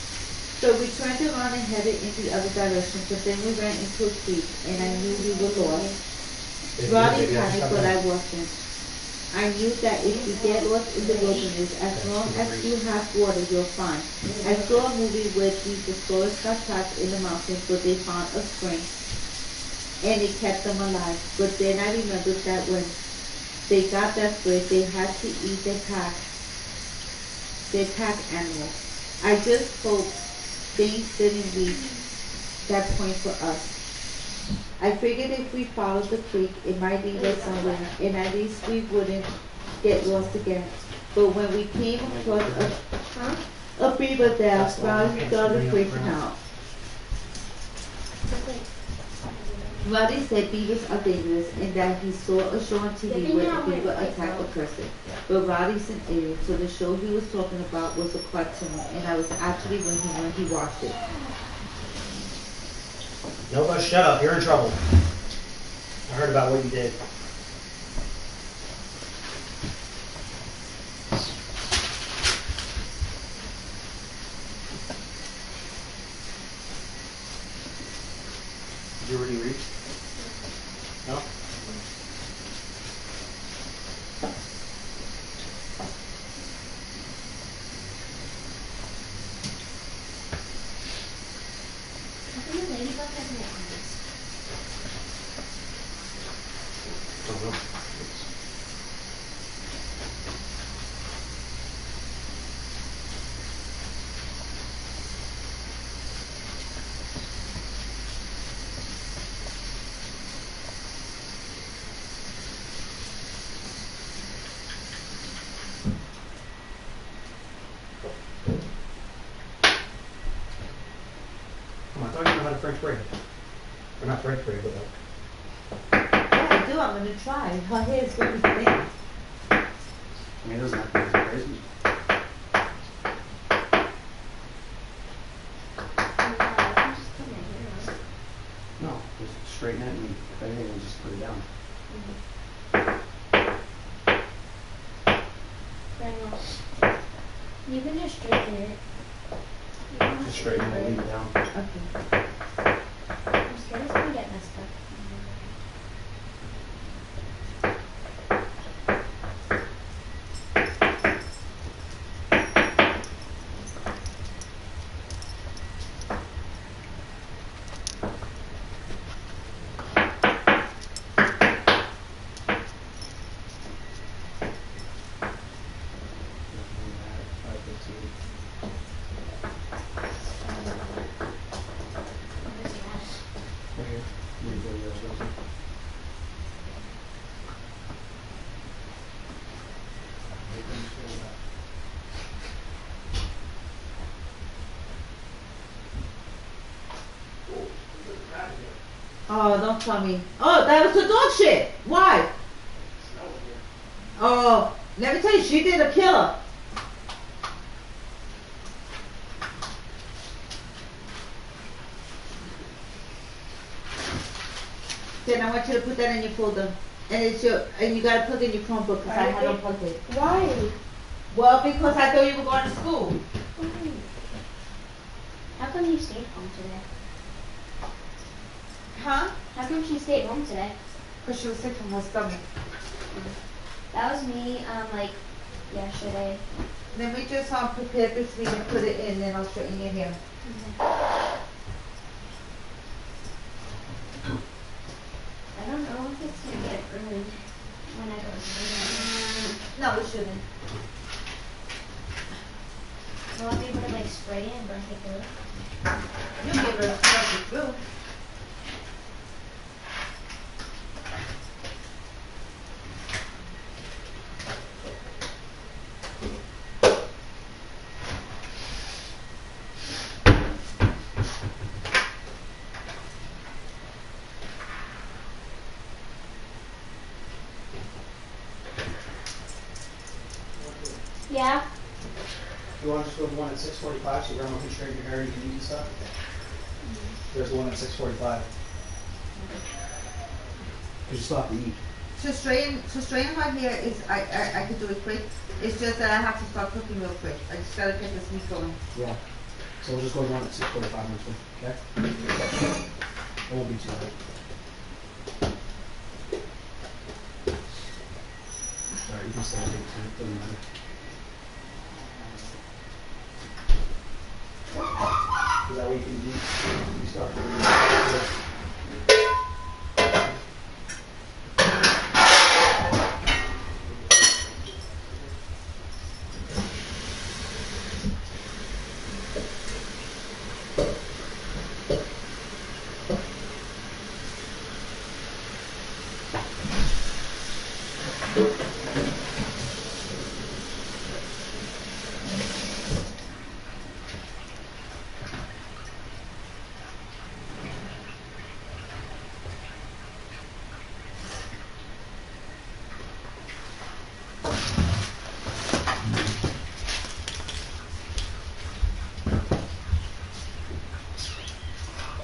So we turned around and headed in the other direction, but then we ran into a creek, and I knew we were lost. Raleigh panicked, but I wasn't. I knew that if you get lost in the wilderness, as long as you have water, you're fine. I saw a movie where these explorers got trapped in the mountains, but they found a spring, and it kept them alive. But then I remembered that when they got desperate, they had to eat their pack animals. I just hope things didn't reach that point for us. I figured if we followed the creek, it might lead us somewhere, and at least we wouldn't get lost again. But when we came across a beaver dam, Ronnie started freaking out. Roddy said beavers are dangerous and that he saw a show on TV where a beaver attacked a person. But Roddy's an idiot, so the show he was talking about was a cartoon, and I was actually with him when he watched it. Nova, shut up. You're in trouble. I heard about what you did. Did you already read? No? Don't know. Come on, I thought you know how to French braid. Or not French braid, but Yeah, I do. I'm gonna try. Her hair is very thin. I mean, it doesn't have to be crazy. No, just straighten it and if anything, we'll just put it down. You can just straighten it. Just straighten it and leave it down. Okay. I'm scared it's gonna get messed up. Oh, don't tell me. Oh, that was the dog shit. Why? Oh, let me tell you, she did a killer. Then I want you to put that in your folder. And it's and you gotta plug in your Chromebook because I haven't plugged it. Why? Well, because I thought you were going to school. How come you stayed home today? Huh? How come she stayed home today? Because she was sick from her stomach. That was me, like, yesterday. Then we just prepare this week and put it in, and I'll straighten your hair. I don't know if it's gonna get ruined when I go to sleep. No, we shouldn't. Will I be able to, like, spray it and brush it through? You'll be able to brush it through. Yeah. You want to just go to the one at 6:45 so grandma can straighten your hair and you can eat and stuff? There's the one at 6:45. Because you still have to eat. To straighten my hair is, I could do it quick. It's just that I have to start cooking real quick. I just gotta get this meat going. Yeah. So we'll just go to the one at 6:45 next week, okay? It won't be too late. Sorry, you can stay late too, it doesn't matter. Is that what you can do? You start.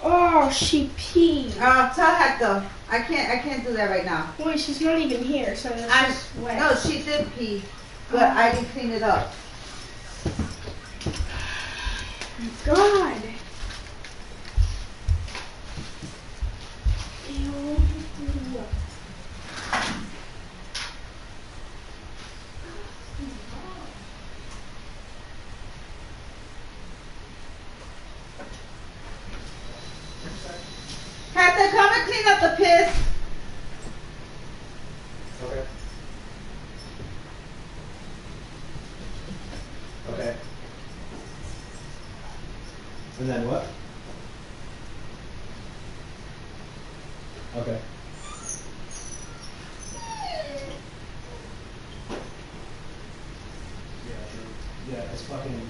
Oh, she peed. Tell Hector. I can't do that right now. Wait, she's not even here, so that's just wet. No, she did pee, but I can clean it up. God. Ew. Hector, come and clean up the piss. Okay. Okay. And then what? Okay. Yeah, it's fucking.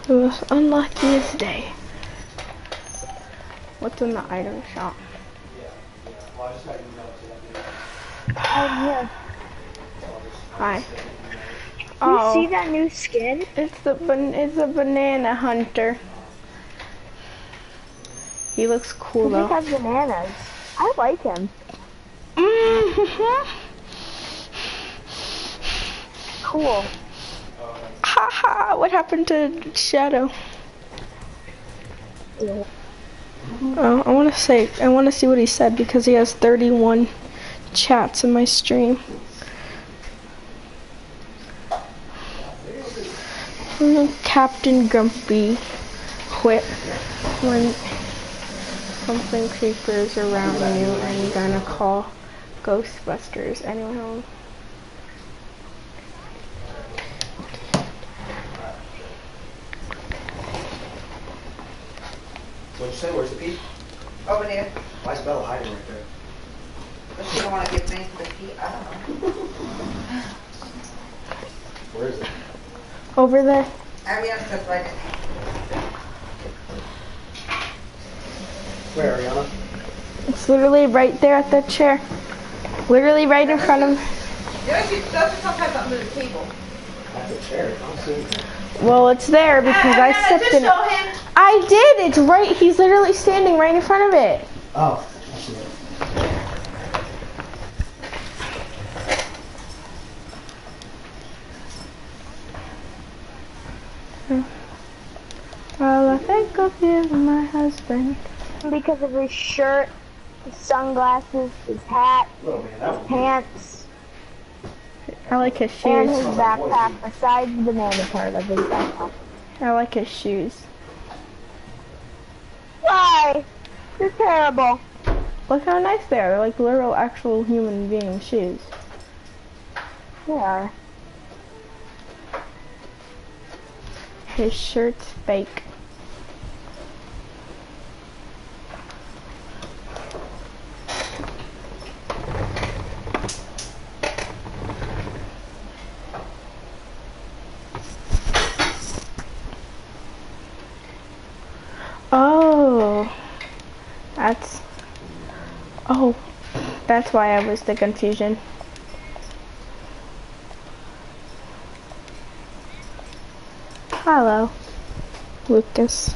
It was unluckiest day. What's in the item shop? Oh, Hi. yeah. You see that new skin? It's a banana hunter. He looks cool He though. just has bananas. I like him. Cool. Haha, what happened to Shadow? Yeah. Oh, I want to see what he said because he has 31 chats in my stream. Captain Grumpy quit when something creepers around you and gonna call Ghostbusters. Anyone home? What'd you say? Where's the pee? Over there. Why is Bella hiding right there? But she don't want to give me the pee. I don't know. Where is it? Over there. Ariana's right in. Where, Ariana? It's literally right there at the chair. Literally right in front of me. Yeah, she does it sometimes under the table. At the chair. I don't see it. Well, it's there because I stepped in it. Show him. I did. It's right. He's literally standing right in front of it. Oh, I see it. Well, I think of you, my husband. Because of his shirt, his sunglasses, his hat, Oh, man, that his pants, I like his and his shoes. backpack, besides the banana part of his backpack. I like his shoes. Why? They're terrible. Look how nice they are. They're like literal, actual human being shoes. They are. His shirt's fake. Oh, that's why I was the confusion. Hello, Lucas.